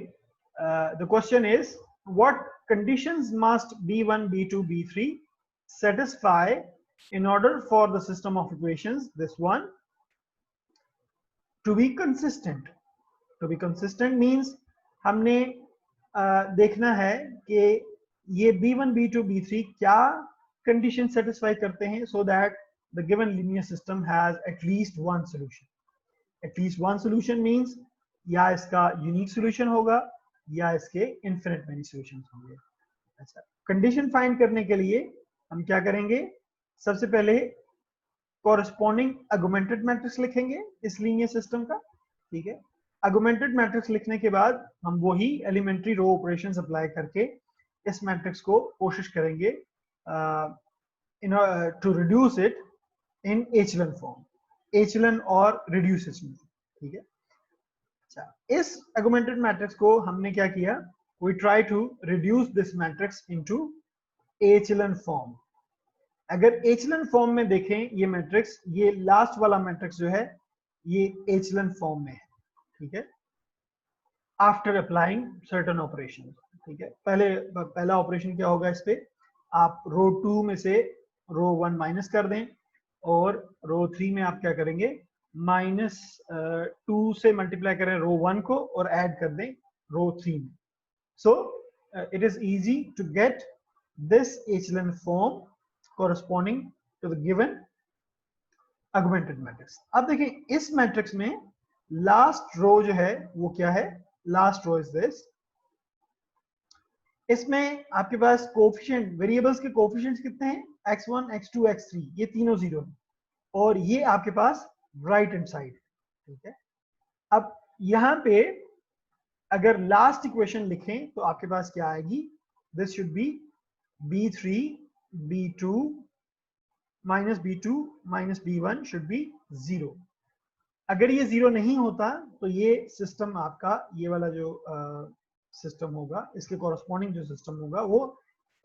the question is what conditions must b1 b2 b3 satisfy in order for the system of equations this one to be consistent. To be consistent means हमने देखना है कि ये b1 b2 b3 क्या कंडीशन सेटिस्फाई करते हैं so that the given linear system has at least one solution. At least one solution means या इसका यूनिक सोल्यूशन होगा या इसके इनफिनिट मेनी सॉल्यूशंस होंगे। अच्छा, कंडीशन फाइंड करने के लिए हम क्या करेंगे, सबसे पहले कॉरेस्पॉन्डिंग अगुमेंटेड मैट्रिक्स लिखेंगे इस लीनियर सिस्टम का, ठीक है। अगुमेंटेड मैट्रिक्स लिखने के बाद हम वही एलिमेंट्री रो ऑपरेशंस अप्लाई करके इस मैट्रिक्स को कोशिश करेंगे to reduce it in echelon form, echelon और रिड्यूस एचलन, ठीक है। अच्छा, इस अगुमेंटेड मैट्रिक्स को हमने क्या किया, we try to reduce this matrix into echelon form. अगर एचलन फॉर्म में देखें ये मैट्रिक्स, ये लास्ट वाला मैट्रिक्स जो है ये एचलन फॉर्म में है, ठीक है, आफ्टर अप्लाइंग सर्टेन ऑपरेशन, ठीक है। पहला ऑपरेशन क्या होगा, इस पे आप रो 2 में से रो 1 माइनस कर दें और रो 3 में आप क्या करेंगे, -2 से मल्टीप्लाई करें रो 1 को और ऐड कर दें रो 3 में। So it is easy to get this echelon form corresponding to the given augmented matrix। अब देखिए इस मैट्रिक्स में लास्ट रो जो है वो क्या है, लास्ट रो इज दिस। इसमें आपके पास कोफिशिएंट, वेरिएबल्स के कोफिशिएंट्स कितने हैं, x1 x2 x3, ये तीनों जीरो है और ये आपके पास राइट हैंड साइड, ठीक है। अब यहां पे अगर लास्ट इक्वेशन लिखें तो आपके पास क्या आएगी, this should be b3 b2 minus b2 minus b1 should be 0। अगर ये 0 नहीं होता तो ये सिस्टम आपका, ये वाला जो सिस्टम होगा, इसके कॉरेस्पॉन्डिंग जो सिस्टम होगा वो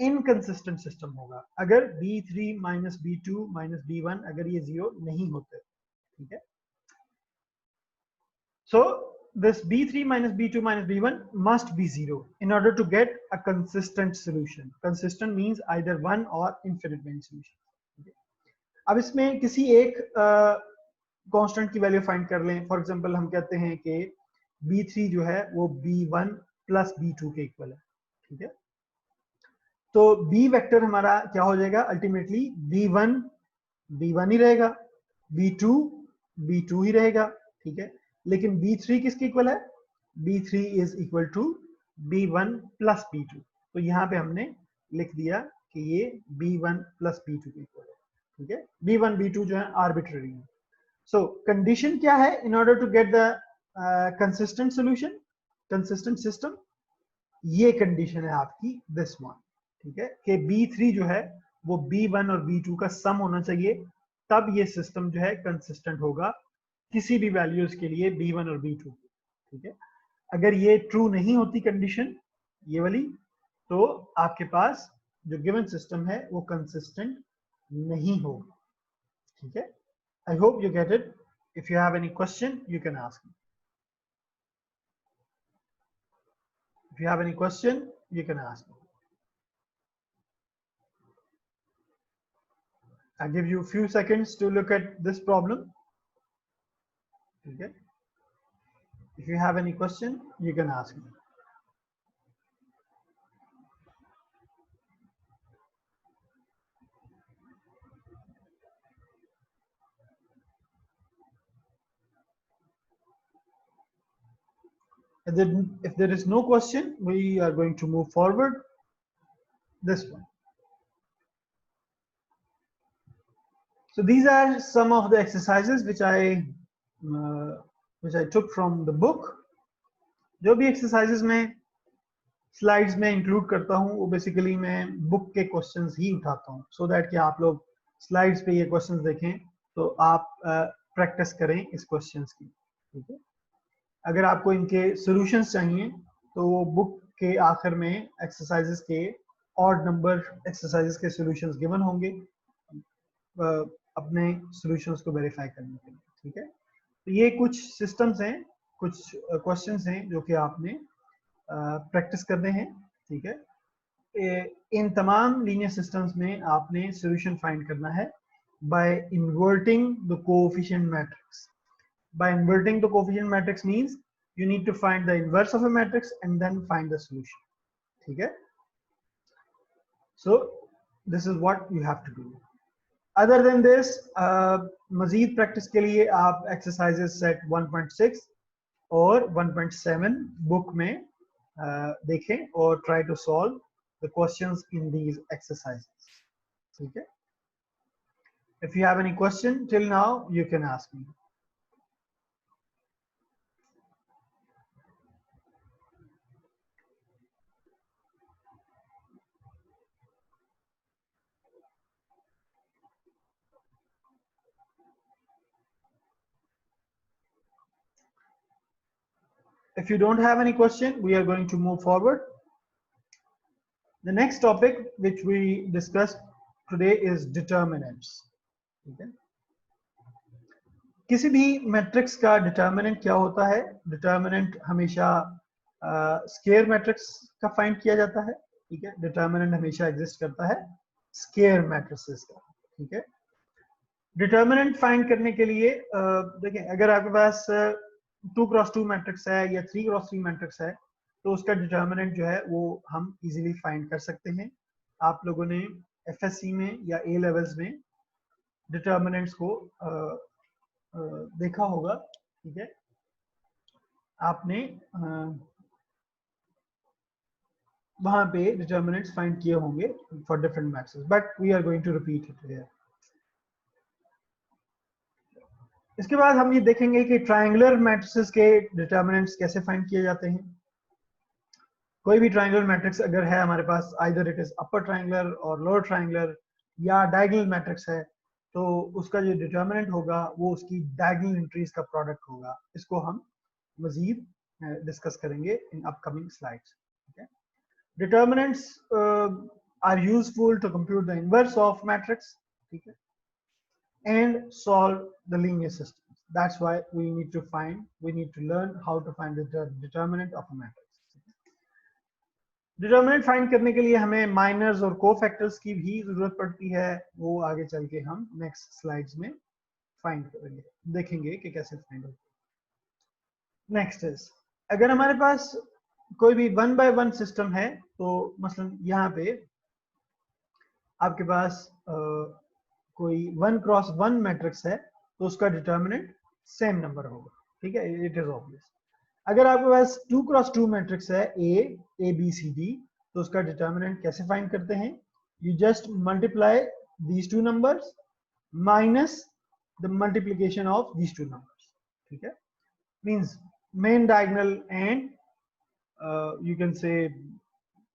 इनकंसिस्टेंट सिस्टम होगा, अगर b3 minus b2 minus b1 अगर ये 0 नहीं होते, ठीक है। So this b3 minus b2 minus b1 must be 0 in order to get a consistent solution। Consistent means either one or infinite many solutions। अब इसमें किसी एक कांस्टेंट की वैल्यू फाइंड कर लें। फॉर एग्जांपल हम कहते हैं कि b3 जो है वो b1 प्लस b2 के इक्वल है, ठीक है। तो b वेक्टर हमारा क्या हो जाएगा, अल्टीमेटली b1 ही रहेगा, b2 ही रहेगा, ठीक है। लेकिन b3 किसके इक्वल है, b3 is equal to b1 plus b2। तो यहाँ पे हमने लिख दिया कि ये b1 प्लस b2 के इक्वल है, ठीक है। b1 b2 जो है आर्बिट्ररी है। सो कंडीशन क्या है in order to get the consistent solution, consistent system, ये कंडीशन है आपकी दिस वन, ठीक है, कि b3 जो है वो b1 और b2 का सम होना चाहिए, तब ये सिस्टम जो है कंसिस्टेंट होगा किसी भी वैल्यूज के लिए b1 और b2, ठीक है। अगर ये ट्रू नहीं होती कंडीशन ये वाली, तो आपके पास जो गिवन सिस्टम है वो कंसिस्टेंट नहीं होगा, ठीक है। आई hope you get it. If you have any question you can ask me. If you have any question you can ask me. I'll give you a few seconds to look at this problem. Okay. If you have any question, you can ask me. If there is no question, we are going to move forward. This one. So these are some of the exercises which I took from the book. जो भी exercises में slides में include करता हूँ वो basically मैं book के questions ही उठाता हूँ, so that कि आप लोग slides पे ये questions देखें तो आप practice करें इस questions की, ठीक है। अगर आपको इनके solutions चाहिए तो वो बुक के आखिर में एक्सरसाइजेस के ऑड नंबर एक्सरसाइजेस के सॉल्यूशंस गिवन होंगे अपने सॉल्यूशंस को वेरीफाई करने के लिए, ठीक है। तो ये कुछ सिस्टम्स हैं, कुछ क्वेश्चंस हैं जो कि आपने प्रैक्टिस करने हैं, ठीक है। इन तमाम लीनियर सिस्टम्स में आपने सॉल्यूशन फाइंड करना है by inverting the coefficient matrix. By inverting the coefficient matrix means you need to find the inverse of a matrix and then find the solution. ठीक है? So this is what you have to do. Other than this, मजीद practice के लिए आप exercises set 1.6 और 1.7 book में देखें और try to solve the questions in these exercises. ठीक है? If you have any question till now, you can ask me. If you don't have any question, we are going to move forward. The next topic which we discussed today is determinants. ठीक है? किसी भी matrix का determinant क्या होता है? Determinant हमेशा square matrix का फाइंड किया जाता है, ठीक है। डिटर्मिनेंट हमेशा एग्जिस्ट करता है स्केयर मैट्रिसेस का, ठीक है। डिटर्मिनेंट फाइंड करने के लिए देखें, अगर आपके पास 2x2 मैट्रिक्स है या 3x3 मैट्रिक्स है तो उसका डिटर्मिनेंट जो है वो हम इजीली फाइंड कर सकते हैं। आप लोगों ने एफएससी में या ए लेवल्स में डिटर्मिनेंट्स को देखा होगा, ठीक है। आपने वहां पे डिटर्मिनेंट्स फाइंड किए होंगे for different matrix, but we are going to repeat it here. इसके बाद हम ये देखेंगे कि ट्रायंगुलर मैट्रिसेस के डिटर्मिनेंट्स कैसे फाइंड किए जाते हैं। कोई भी ट्रायंगुलर मैट्रिक्स अगर है हमारे पास, either it is upper triangular और लोअर ट्रायंगुलर या डायगोनल मैट्रिक्स है, तो उसका जो डिटर्मिनेंट होगा वो उसकी डायगोनल एंट्रीज का प्रोडक्ट होगा। इसको हम मजीद डिस्कस करेंगे इन अपकमिंग स्लाइड्स, ठीक है। Determinants are useful to compute the inverse of matrix, ठीक है, and solve the linear systems. That's why we need to learn how to find the determinant of a matrix. Determinant find करने के लिए हमें miners और cofactors की भी जरूरत पड़ती है, वो आगे चल के हम नेक्स्ट स्लाइड्स में फाइंड करेंगे, देखेंगे कि कैसे फाइंड होगा। नेक्स्ट इज, अगर हमारे पास कोई भी 1 by 1 सिस्टम है, तो मसलन यहाँ पे आपके पास कोई 1x1 मैट्रिक्स है तो उसका डिटर्मिनेंट सेम नंबर होगा, ठीक है, इट इज ऑब्वियस। अगर आपके पास 2x2 मैट्रिक्स है ए बी सी डी, तो उसका डिटर्मिनेंट कैसे फाइंड करते हैं? You just multiply these two numbers minus the multiplication of these two numbers, ठीक है। Means main diagonal and you can say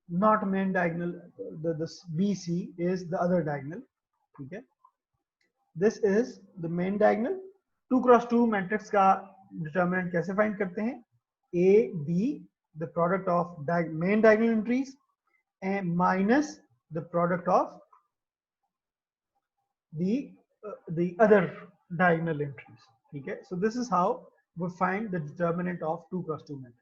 not main diagonal, the BC is the other diagonal, ठीक है। This is the main diagonal. 2x2 matrix का determinant कैसे find करते हैं? A B the product of main diagonal entries and minus the product of the other diagonal entries, ठीक है। So this is how we find the determinant of 2x2 matrix.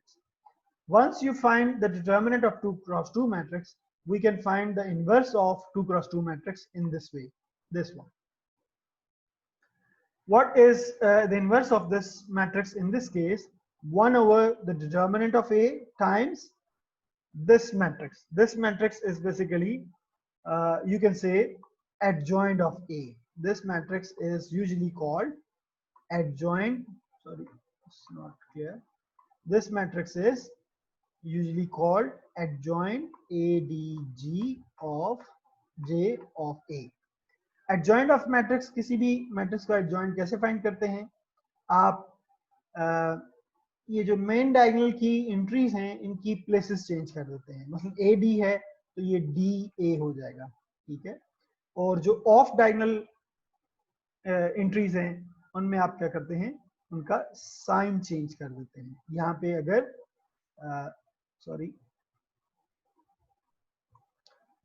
Once you find the determinant of 2x2 matrix, we can find the inverse of 2x2 matrix in this way, this one. What is the inverse of this matrix in this case? 1 over the determinant of A times this matrix. This matrix is basically, you can say, adjoint of A. This matrix is usually called adjoint, sorry, it's not clear. This matrix is usually called adjoint ADG of J of A. Adjoint of matrix, किसी भी matrix का adjoint कैसे find करते हैं? आप ये जो main diagonal की एंट्रीज हैं इनकी प्लेसेस चेंज कर देते हैं। मतलब ए डी है तो ये डी ए हो जाएगा, ठीक है। और जो ऑफ डायगोनल एंट्रीज हैं उनमें आप क्या करते हैं? उनका साइन चेंज कर देते हैं। यहाँ पे अगर सॉरी,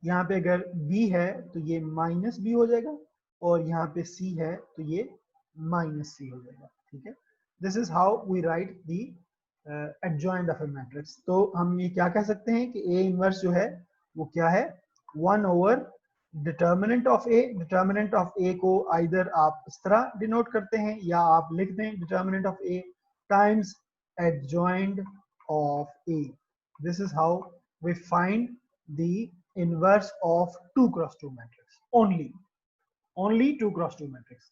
यहाँ पे अगर b है तो ये माइनस b हो जाएगा, और यहाँ पे c है तो ये माइनस c हो जाएगा, ठीक है। This is how we write the adjoint of a matrix. तो हम ये क्या कह सकते हैं कि A इनवर्स जो है वो क्या है, 1 over determinant of A। Determinant of A को आइदर आप इस तरह डिनोट करते हैं या आप लिख दें determinant of A times adjoint of A। This is how we find the inverse of 2 cross 2 matrix, only 2 cross 2 matrix।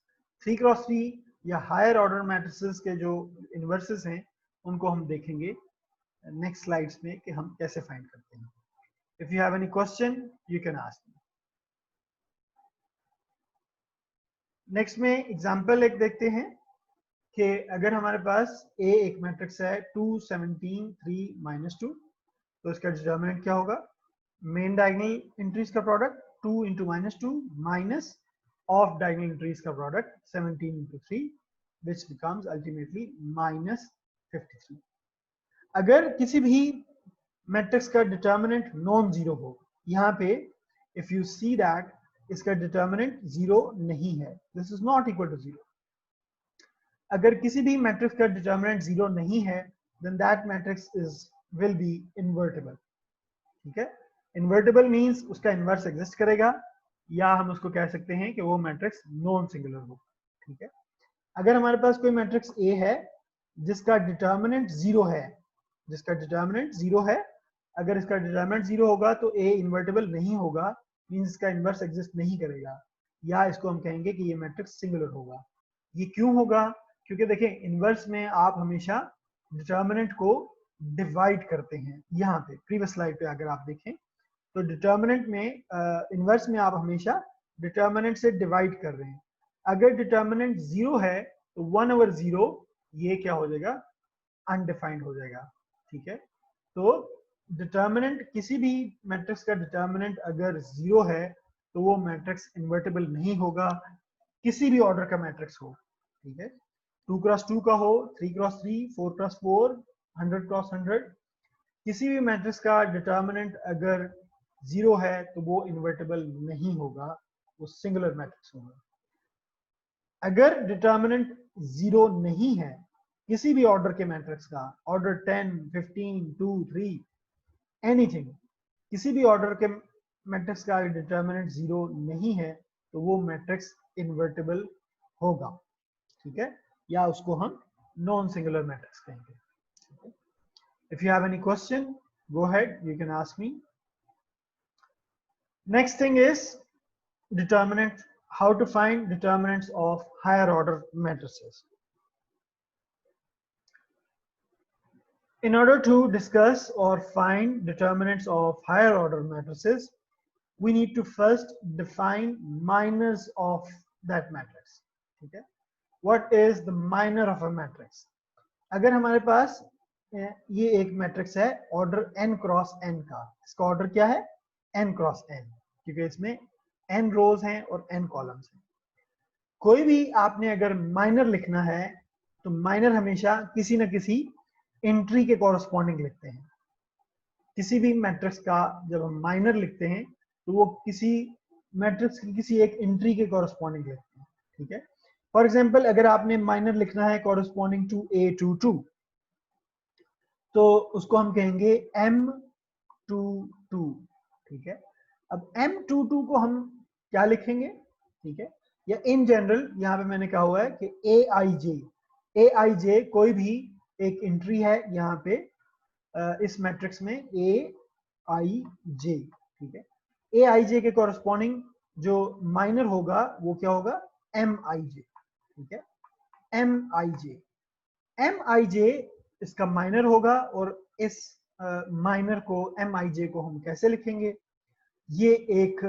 3 cross 3 या हायर ऑर्डर मैट्रिसेस के जो इनवर्सेस हैं उनको हम देखेंगे नेक्स्ट स्लाइड्स में कि हम कैसे फाइंड करते हैं। If you have any question you can ask me. Next में एग्जांपल एक देखते हैं कि अगर हमारे पास A एक मैट्रिक्स है 2 17 3 -2, तो इसका डिटर्मिनेंट क्या होगा, मेन डायगोनल एंट्रीज का product 2 into -2 minus of diagonal entries का product 17 into 3 which becomes ultimately -53। अगर किसी भी मैट्रिक्स का डिटर्मिनेंट नॉन जीरो हो, यहाँ पे इफ यू सी दैट इसका डिटर्मिनेंट जीरो नहीं है, this is not equal to zero. अगर किसी भी मैट्रिक्स का डिटर्मिनेंट जीरो नहीं है then that matrix is will be invertible, ठीक है। इन्वर्टेबल मींस उसका इनवर्स एग्जिस्ट करेगा, या हम उसको कह सकते हैं कि वो मैट्रिक्स नॉन सिंगुलर हो, ठीक है। अगर हमारे पास कोई मैट्रिक्स A है जिसका डिटर्मिनेंट जीरो है, जिसका डिटर्मिनेंट जीरो है, अगर इसका डिटर्मिनेंट जीरो होगा तो A इन्वर्टेबल नहीं होगा, मींस इसका इनवर्स एग्जिस्ट नहीं करेगा, या इसको हम कहेंगे कि ये मैट्रिक्स सिंगुलर होगा। ये क्यों होगा, क्योंकि देखें इनवर्स में आप हमेशा डिटर्मिनेंट को डिवाइड करते हैं। यहाँ पे प्रीवियस स्लाइड पे अगर आप देखें तो डिटर्मिनेंट में इनवर्स में आप हमेशा डिटर्मिनेंट से डिवाइड कर रहे हैं। अगर डिटर्मिनेंट जीरो है तो 1 ओवर 0 ये क्या हो जाएगा, अनडिफाइंड हो जाएगा, ठीक है। तो डिटर्मिनेंट किसी भी मैट्रिक्स का डिटर्मिनेंट अगर जीरो है तो वो मैट्रिक्स इन्वर्टेबल नहीं होगा, किसी भी ऑर्डर का मैट्रिक्स हो, ठीक है। 2 क्रॉस 2 का हो, 3 क्रॉस 3, 4 क्रॉस 4, 100 क्रॉस 100, किसी भी मैट्रिक्स का डिटर्मिनेंट अगर जीरो है तो वो इन्वर्टेबल नहीं होगा, वो सिंगुलर मैट्रिक्स होगा। अगर डिटर्मिनेंट जीरो नहीं है किसी भी ऑर्डर के मैट्रिक्स का, ऑर्डर 10 15 2 3 एनीथिंग, किसी भी ऑर्डर के मैट्रिक्स का डिटर्मिनेंट जीरो नहीं है तो वो मैट्रिक्स इन्वर्टेबल होगा, ठीक है, या उसको हम नॉन सिंगुलर मैट्रिक्स कहेंगे। If you have any question go ahead, you can ask me. Next thing is determinant, how to find determinants of higher order matrices. In order to discuss or find determinants of higher order matrices, we need to first define minors of that matrix, ठीक है। What is the minor of a matrix? अगर हमारे पास ये एक matrix है order n cross n का, इसका order क्या है, n क्रॉस n, क्योंकि इसमें n रोज हैं और n कॉलम्स हैं। कोई भी आपने अगर माइनर लिखना है तो माइनर हमेशा किसी न किसी एंट्री के कॉरस्पॉन्डिंग लिखते हैं। किसी भी मैट्रिक्स का जब हम माइनर लिखते हैं तो वो किसी मैट्रिक्स की किसी एक एंट्री के कॉरस्पॉन्डिंग लिखते हैं, ठीक है। फॉर एग्जाम्पल अगर आपने माइनर लिखना है कॉरस्पॉन्डिंग टू A22 तो उसको हम कहेंगे M22, ठीक है। अब M22 को हम क्या लिखेंगे, ठीक है, या इन जनरल यहाँ पे मैंने कहा हुआ है कि AIJ कोई भी एक एंट्री है यहाँ पे इस मैट्रिक्स में AIJ, ठीक है। AIJ के कॉरस्पॉन्डिंग जो माइनर होगा वो क्या होगा, MIJ, ठीक है। MIJ इसका माइनर होगा, और इस माइनर को MIJ को हम कैसे लिखेंगे, ये एक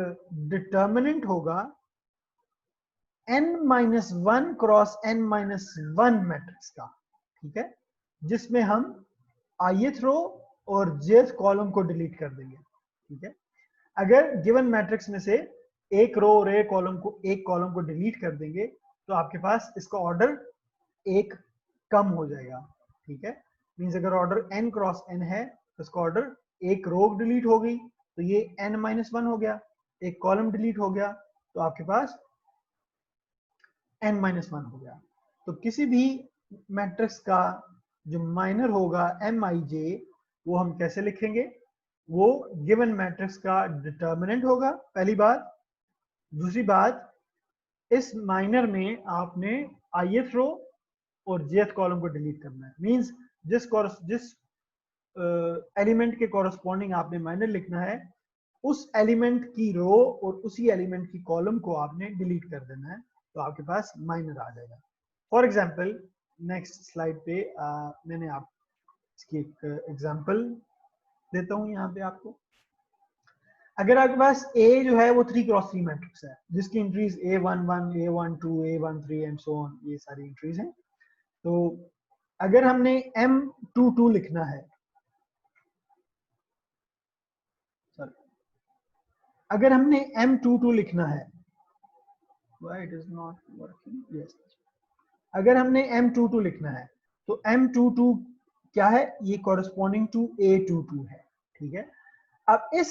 डिटर्मिनेंट होगा n-1 क्रॉस n-1 मैट्रिक्स का, ठीक है, जिसमें हम ith रो और jth कॉलम को डिलीट कर देंगे, ठीक है। अगर गिवन मैट्रिक्स में से एक रो और एक कॉलम को डिलीट कर देंगे तो आपके पास इसका ऑर्डर एक कम हो जाएगा, ठीक है। मींस अगर ऑर्डर n क्रॉस n है इसका ऑर्डर, एक रो डिलीट हो गई तो ये n-1 हो गया, एक कॉलम डिलीट हो गया तो आपके पास n-1 हो गया। तो किसी भी मैट्रिक्स का जो माइनर होगा Mij, वो हम कैसे लिखेंगे? वो गिवन मैट्रिक्स का डिटर्मिनेंट होगा, पहली बात। दूसरी बात, इस माइनर में आपने ith रो और jth कॉलम को डिलीट करना है। मींस जिस एलिमेंट के कॉरस्पॉन्डिंग आपने माइनर लिखना है, उस एलिमेंट की रो और उसी एलिमेंट की कॉलम को आपने डिलीट कर देना है, तो आपके पास माइनर आ जाएगा। फॉर एग्जाम्पल नेक्स्ट स्लाइड पे मैंने आप इसकी एक एग्जाम्पल देता हूँ यहाँ पे आपको। अगर आपके पास A जो है वो 3x3 मैट्रिक्स है, जिसकी entries A11, A12, A13 and so on, ये सारी एंट्रीज हैं। तो अगर हमने M22 लिखना है, अगर हमने M22 लिखना है, why it is not working? Yes. अगर हमने M22 लिखना है तो M22 क्या है? ये कॉरस्पॉन्डिंग टू A22 है, ठीक है। अब इस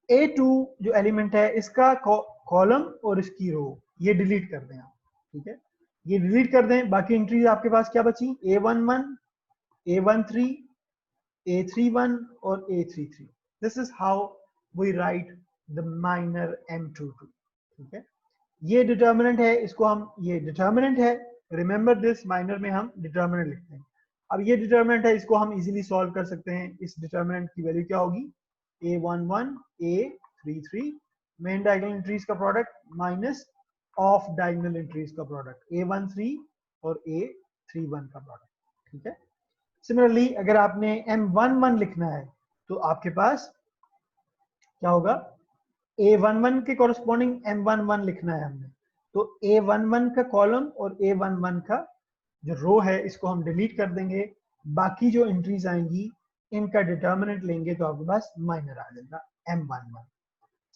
A2 जो एलिमेंट है, इसका कॉलम और इसकी रो ये डिलीट कर दें आप, ठीक है। ये डिलीट कर दें, बाकी एंट्रीज आपके पास क्या बची? A11, A13, A31 और A33। This is how we write the minor M22, ठीक है। ये डिटर्मिनेंट है, इसको हम, ये डिटर्मिनेंट है, रिमेंबर दिस, माइनर में हम डिटर्मिनेंट लिखते हैं। अब ये डिटर्मिनेंट है, इसको हम इजीली सॉल्व कर सकते हैं। इस डिटर्मिनेंट की वैल्यू क्या होगी? A11, A33, main diagonal entries का product minus of diagonal entries का प्रोडक्ट, A13 और A31 का प्रोडक्ट, ठीक है। सिमिलरली अगर आपने M11 लिखना है तो आपके पास क्या होगा? A11 के कॉरस्पॉन्डिंग M11 लिखना है हमने, तो A11 का कॉलम और A11 का जो रो है, इसको हम डिलीट कर देंगे। बाकी जो एंट्रीज आएंगी इनका डिटर्मिनेंट लेंगे तो आपके पास माइनर आ जाएगा M11।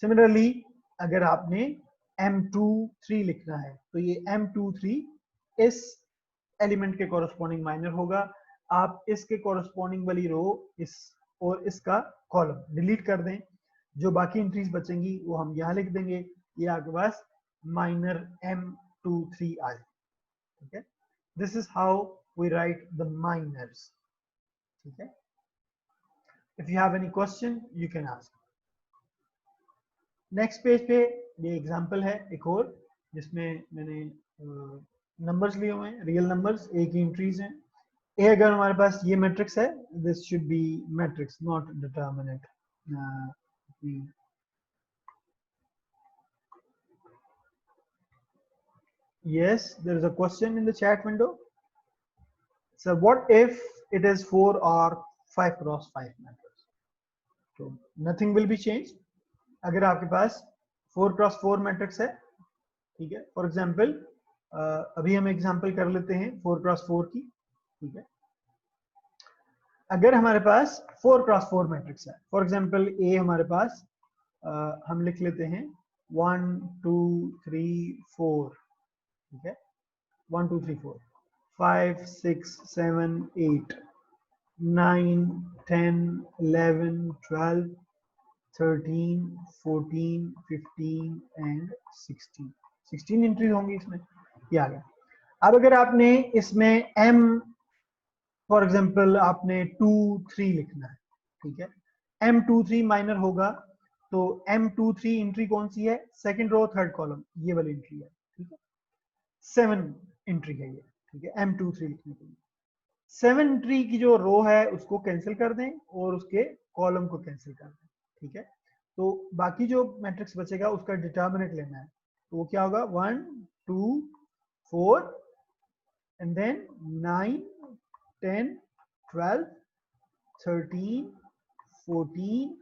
सिमिलरली अगर आपने M23 लिखना है तो ये M23 इस एलिमेंट के कॉरस्पॉन्डिंग माइनर होगा। आप इसके कॉरस्पॉन्डिंग वाली रो इस और इसका कॉलम डिलीट कर दें, जो बाकी एंट्रीज बचेंगी वो हम यहाँ लिख देंगे। ये आपके पास माइनर M23 आ जाए, ठीक है। This is how we write the minors, ठीक है। If you have any question you can ask. Next page पे ये एग्जांपल है एक और, जिसमें मैंने नंबर्स लिए हुए हैं, रियल नंबर्स, ए की एंट्रीज हैं। ए अगर हमारे पास ये मैट्रिक्स है, this should be matrix not determinant. Yes, there is a question in the chat window. So what if it is 4 or 5 cross 5 matrix? So nothing will be changed. अगर आपके पास 4 cross 4 matrix है, ठीक है। For example अभी हम example कर लेते हैं 4 cross 4 की, ठीक है। अगर हमारे पास 4 cross 4 मैट्रिक्स है, फॉर एग्जाम्पल ए हमारे पास हम लिख लेते हैं 1 2 3 4, ठीक है। 1 2 3 4 5 6 7 8 9 10 11 12 13 14 15 एंड 16 एंट्रीज होंगी इसमें, ये आ गया। अब अगर आपने इसमें m फॉर एग्जांपल आपने 2 3 लिखना है, ठीक है। M23 माइनर होगा तो M23 एंट्री कौन सी है? सेकंड रो थर्ड कॉलम, ये वाली एंट्री है, ठीक है। 7 एंट्री है ये, ठीक है। M23 लिखने के लिए 7 एंट्री की जो रो है उसको कैंसिल कर दें और उसके कॉलम को कैंसिल कर दें, ठीक है। तो बाकी जो मैट्रिक्स बचेगा उसका डिटर्मिनेंट लेना है, तो वो क्या होगा? 1 2 4 एंड देन 9 10 12 13 14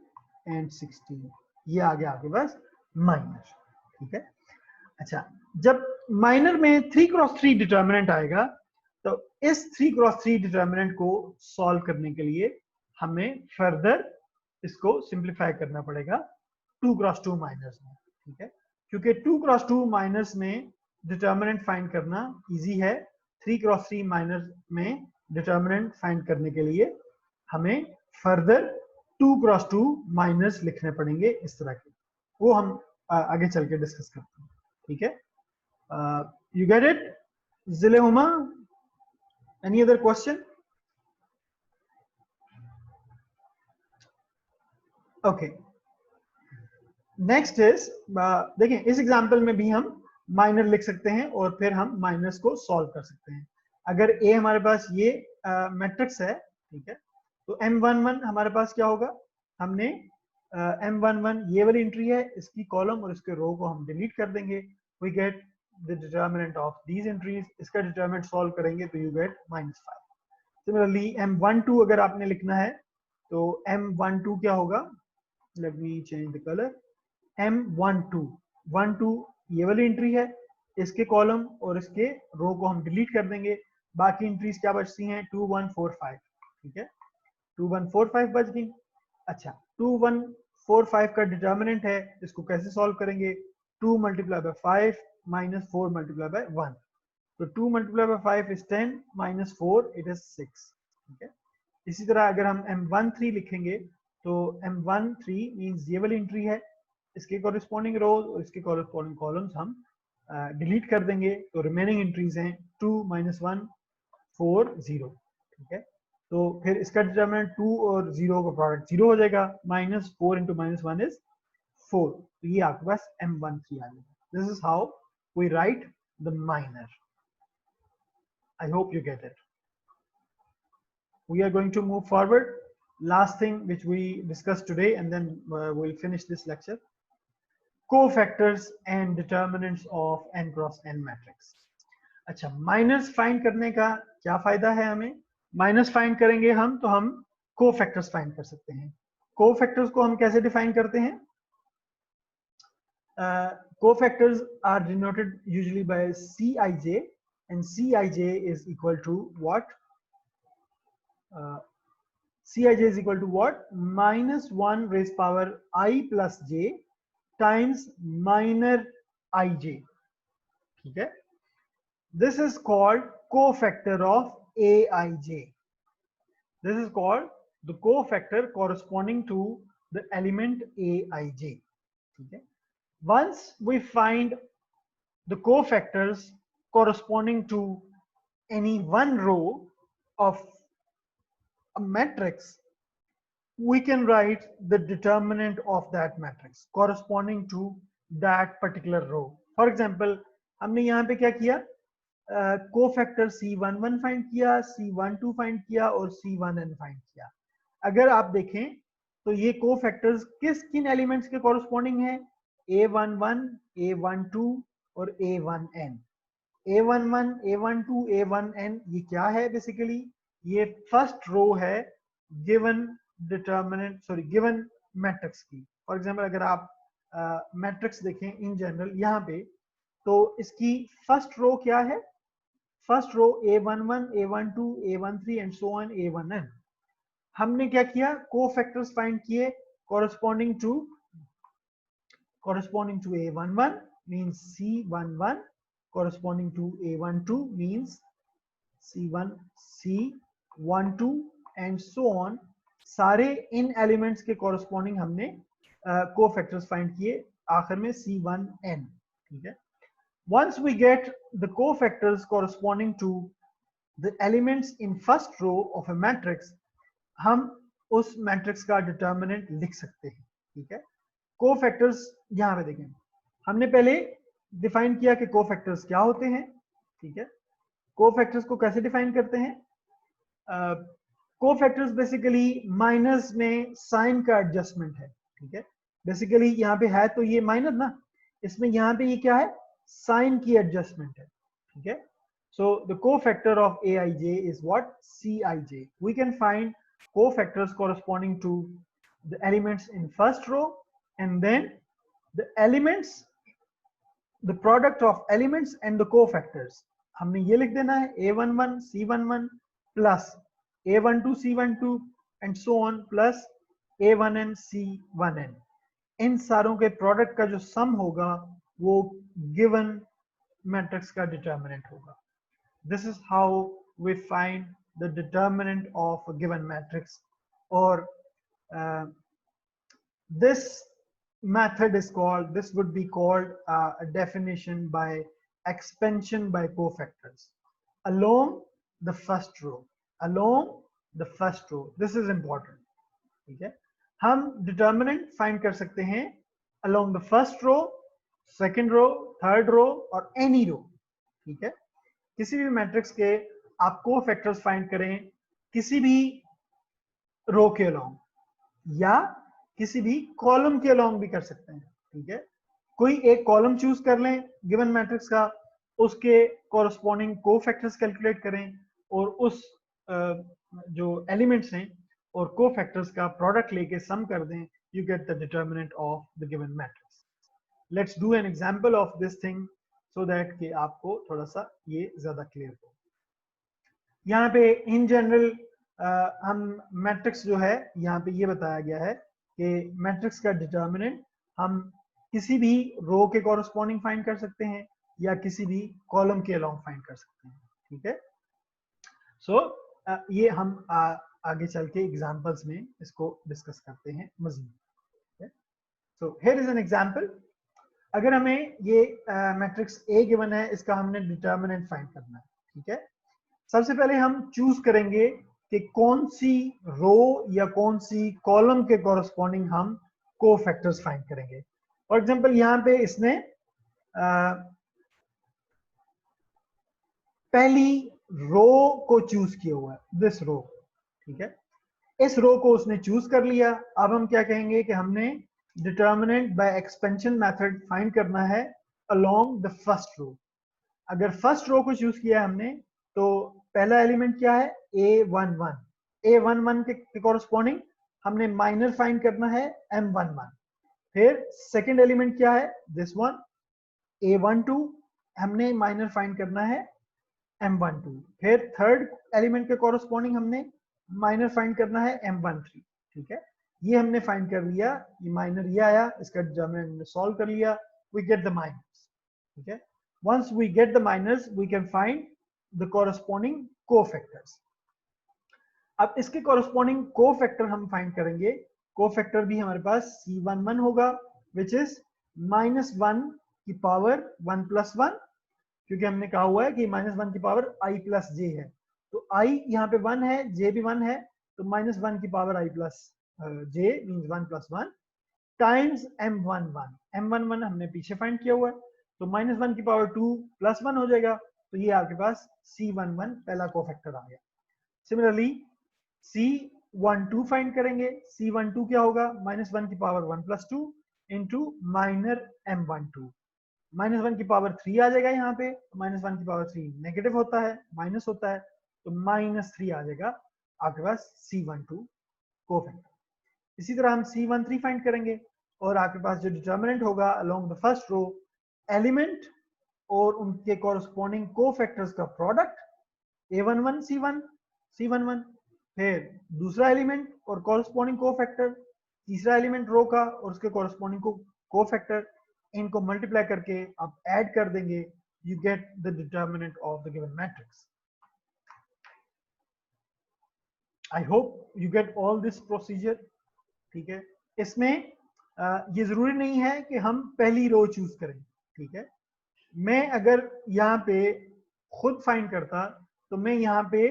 एंड 16, ये आ गया आपके पास माइनर, ठीक है। अच्छा, जब माइनर में 3 क्रॉस 3 डिटर्मिनेंट आएगा तो इस 3 क्रॉस 3 डिटर्मिनेंट को सॉल्व करने के लिए हमें फर्दर इसको सिंप्लीफाई करना पड़ेगा 2 क्रॉस 2 माइनर्स में, ठीक है। क्योंकि 2 क्रॉस 2 माइनर्स में डिटर्मिनेंट फाइंड करना इजी है, 3 क्रॉस 3 माइनर में डिटर्मिनेंट फाइंड करने के लिए हमें फर्दर 2 क्रॉस 2 माइनस लिखने पड़ेंगे इस तरह के, वो हम आगे चल के डिस्कस करते हैं, ठीक है। यू गेट इट जिले Huma? Any other question? Okay, next is, देखिए इस एग्जांपल में भी हम माइनर लिख सकते हैं और फिर हम माइनस को सॉल्व कर सकते हैं। अगर ए हमारे पास ये मैट्रिक्स है, ठीक है, तो M11 हमारे पास क्या होगा, हमने M11 ये वाली एंट्री है, इसकी कॉलम और इसके रो को हम डिलीट कर देंगे, we get the determinant of these entries, इसका डिटर्मिनेंट सॉल्व करेंगे तो यू गेट -5। सिमिलरली M12 अगर आपने लिखना है तो M12 क्या होगा, let me change the colour, M12 ये वाली एंट्री है, इसके कॉलम और इसके रो को हम डिलीट कर देंगे, बाकी एंट्रीज क्या बचती हैं 2 1 4 5, ठीक है, 2 1 4 5 बच गई। अच्छा, 2 1 4 5 का डिटर्मिनेंट है, इसको कैसे सॉल्व करेंगे, 2 multiply by 5 minus 4 multiply by 1, तो 2 multiply by 5 is 10 minus 4 it is 6, ठीक है। इसी तरह अगर हम M13 लिखेंगे तो M13 मींस ये वाली एंट्री है, इसके कॉरेस्पॉन्डिंग रोज और इसके कॉरेस्पॉन्डिंग कॉलम्स हम डिलीट कर देंगे, तो रिमेनिंग एंट्रीज हैं 2 -1 4 0, ठीक है। तो फिर इसका डिटरमिनेंट 2 और 0 का प्रोडक्ट 0 हो जाएगा, -4 इंटू -1 इज 4, तो ये आपके पास M13 आ जाएगा। This is how we write the minor. I hope you get it. We are going to move forward. Last thing which we discussed today, and then we'll finish this lecture. Cofactors and determinants of n cross n matrix. अच्छा, minus find करने का क्या फायदा है हमें, minus find करेंगे हम तो हम कोफैक्टर्स फाइंड कर सकते हैं। कोफैक्टर्स को हम कैसे डिफाइन करते हैं, cofactors are denoted usually by Cij, and Cij is equal to what? Cij is equal to what? -1 raised power I plus j times minor ij, ठीक है। This is called cofactor of aij. This is called the cofactor corresponding to the element aij, ठीक है। Once we find the cofactors corresponding to any one row of a matrix, we can write the determinant of that matrix corresponding to that particular row. For example, हमने यहाँ पे क्या किया, cofactor C11 find किया, C12 find किया और C1n find किया। अगर आप देखें तो ये कोफैक्टर्स किन एलिमेंट्स के कॉरस्पॉन्डिंग है, A11, A12 और A1n। A11, A12, A1n ये क्या है, बेसिकली ये फर्स्ट रो है गिवन गिवन मैट्रिक्स की। फॉर एग्जांपल अगर आप मैट्रिक्स देखें इन जनरल यहाँ पे, तो इसकी फर्स्ट रो क्या है, first row A11, A12, A13 and so on A1n। हमने क्या किया, कोफैक्टर्स फाइंड किए corresponding to A11 means C11, corresponding to A12 means C12 and so on। सारे इन एलिमेंट्स के कॉरस्पॉन्डिंग हमने कोफैक्टर्स फाइंड किए, आखिर में C1n, ठीक है। Once we get the cofactors corresponding to the elements in first row of a matrix, हम उस मैट्रिक्स का डिटर्मिनेंट लिख सकते हैं, ठीक है। कोफैक्टर्स यहाँ पे देखें, हमने पहले डिफाइन किया कि कोफैक्टर्स क्या होते हैं, ठीक है। कोफैक्टर्स को कैसे डिफाइन करते हैं, कोफैक्टर्स बेसिकली माइनस में साइन का एडजस्टमेंट है, ठीक है। बेसिकली यहाँ पे है तो ये माइनस ना, इसमें यहाँ पे ये क्या है, साइन की एडजस्टमेंट है, ठीक है। So the cofactor of Aij is what? Cij. We can find cofactors corresponding to the elements in first row, and then the elements, the product of elements and the cofactors. हमने ये लिख देना है A11 C11 plus A12 C12 and so on plus A1n C1n। इन सारों के product का जो सम होगा वो गिवन मैट्रिक्स का डिटर्मिनेंट होगा। This is how we find the determinant of a given matrix और this method is called, this would be called a definition by expansion by cofactors along the first row, along the first row. This is important. ठीक है, हम determinant find कर सकते हैं along the first row, second row, third row और any row. ठीक है, किसी भी मैट्रिक्स के आप कोफैक्टर्स फाइंड करें किसी भी रो के अलोंग या किसी भी कॉलम के अलोंग भी कर सकते हैं. ठीक है, कोई एक कॉलम चूज कर लें गिवन मैट्रिक्स का, उसके कॉरस्पॉन्डिंग कोफैक्टर्स कैलकुलेट करें और उस जो एलिमेंट्स हैं और कोफैक्टर्स का प्रोडक्ट लेके सम कर दें, you get the determinant of the given matrix. Let's do an example of this thing so that कि आपको थोड़ा सा ये ज्यादा क्लियर हो. यहाँ पे इन जनरल हम मैट्रिक्स जो है यहाँ पे ये बताया गया है कि मैट्रिक्स का डिटर्मिनेंट हम किसी भी रो के कॉरस्पॉन्डिंग फाइंड कर सकते हैं या किसी भी कॉलम के अलोंग फाइंड कर सकते हैं. ठीक है, सो ये हम आगे चल के एग्जांपल्स में इसको डिस्कस करते हैं मजीद. So here is an example. अगर हमें ये मैट्रिक्स ए गिवन है, इसका हमने डिटर्मिनेंट फाइंड करना है. ठीक है, सबसे पहले हम चूज करेंगे कि कौन सी रो या कौन सी कॉलम के कॉरस्पॉन्डिंग हम कोफैक्टर्स फाइंड करेंगे. फॉर एग्जांपल यहाँ पे इसने पहली रो को चूज किया हुआ है, दिस रो. ठीक है, इस रो को उसने चूज कर लिया. अब हम क्या कहेंगे कि हमने determinant by expansion method find करना है अलोंग द फर्स्ट रो. अगर फर्स्ट रो को चूज किया हमने तो पहला एलिमेंट क्या है, A11. A11 के कॉरस्पॉन्डिंग हमने माइनर फाइंड करना है M11. फिर सेकंड एलिमेंट क्या है, दिस वन A12, हमने माइनर फाइंड करना है M12. फिर थर्ड एलिमेंट के कॉरस्पॉन्डिंग हमने माइनर फाइंड करना है M13. ठीक है, ये हमने फाइंड कर लिया, ये माइनर ये आया, इसका डिटरमिनेंट हमने सॉल्व कर लिया, वी गेट द माइनर्स. ठीक है, once we get the minors we can find the corresponding cofactors. अब इसके corresponding cofactor हम फाइंड करेंगे. cofactor भी हमारे पास C11 होगा which is -1 की पावर 1 + 1, क्योंकि हमने कहा हुआ है कि -1 की पावर i + j है, तो i यहाँ पे 1 है, j भी 1 है, तो -1 की power i + j means 1 + 1 times M11. M11 हमने पीछे फाइंड किया हुआ है, तो -1 की पावर 2 + 1 हो जाएगा, तो ये आपके पास C11 पहला कोफैक्टर आ गया. सिमिलरली C12 फाइंड करेंगे. C12 क्या होगा, -1 की पावर 1 + 2 इंटू माइनर M12. -1 की पावर 3 आ जाएगा यहाँ पे, -1 की पावर 3 नेगेटिव होता है, माइनस होता है, तो -3 आ जाएगा आपके पास C12 कोफैक्टर. इसी तरह हम C13 फाइंड करेंगे और आपके पास जो डिटर्मिनेंट होगा along the first row, element और उनके कॉरस्पॉन्डिंग कोफैक्टर्स का प्रोडक्ट A11 C11, फिर दूसरा एलिमेंट और कॉरस्पॉन्डिंग कोफैक्टर, तीसरा एलिमेंट रो का और उसके कॉरस्पॉन्डिंग कोफैक्टर, इनको मल्टीप्लाई करके आप ऐड कर देंगे, you get the determinant of the given matrix. I hope you get all this procedure. ठीक है, इसमें ये जरूरी नहीं है कि हम पहली रो चूज करें. ठीक है, मैं अगर यहाँ पे खुद फाइंड करता तो मैं यहाँ पे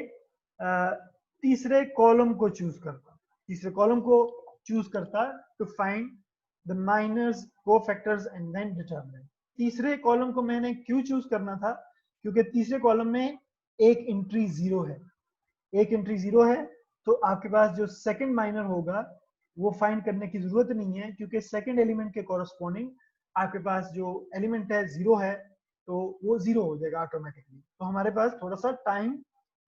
तीसरे कॉलम को चूज करता, तीसरे कॉलम को चूज करता to find the minors, cofactors and then determinant. तीसरे कॉलम को मैंने क्यों चूज करना था, क्योंकि तीसरे कॉलम में एक एंट्री 0 है, एक एंट्री 0 है, तो आपके पास जो सेकंड माइनर होगा वो फाइंड करने की जरूरत नहीं है, क्योंकि सेकंड एलिमेंट के कॉरस्पॉन्डिंग आपके पास जो एलिमेंट है 0 है, तो वो 0 हो जाएगा ऑटोमेटिकली. तो हमारे पास थोड़ा सा टाइम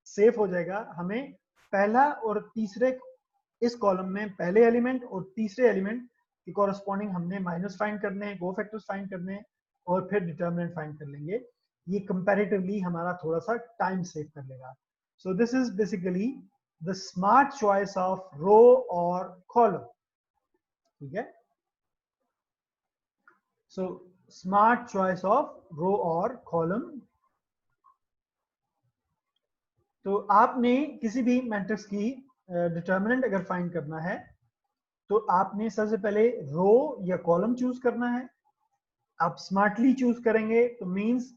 सेव हो जाएगा. हमें पहला और तीसरे, इस कॉलम में पहले एलिमेंट और तीसरे एलिमेंट के कॉरस्पॉन्डिंग हमने माइनस फाइंड करने हैं, कोफैक्टर्स फाइंड करने हैं और फिर डिटर्मिनेंट फाइंड कर लेंगे. ये कंपैरेटिवली हमारा थोड़ा सा टाइम सेव कर लेगा. सो this is basically the smart choice of row or column. ठीक है, so smart choice of row or column. तो आपने किसी भी मैट्रिक्स की डिटर्मिनेंट अगर फाइंड करना है तो आपने सबसे पहले रो या कॉलम चूज करना है। आप स्मार्टली चूज करेंगे तो मींस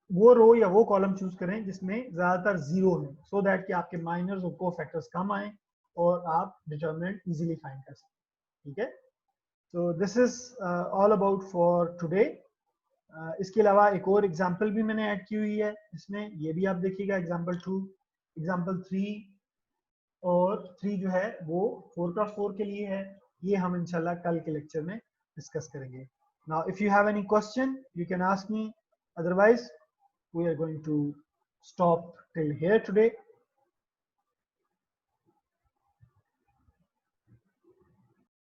वो रो या वो कॉलम चूज करें जिसमें ज्यादातर जीरो है, सो दैट कि आपके माइनर्स और कोफैक्टर्स कम आए और आप डिटर्मिनेंट इजीली फाइंड कर सकें। ठीक है, सो this is all about for today. इसके अलावा एक और एग्जांपल भी मैंने ऐड की हुई है इसमें, ये भी आप देखिएगा, एग्जांपल 2, एग्जांपल 3 और 3 जो है वो 4x4 के लिए है। ये हम इंशाल्लाह कल के लेक्चर में डिस्कस करेंगे। Now if you have any question you can ask me, otherwise we are going to stop till here today.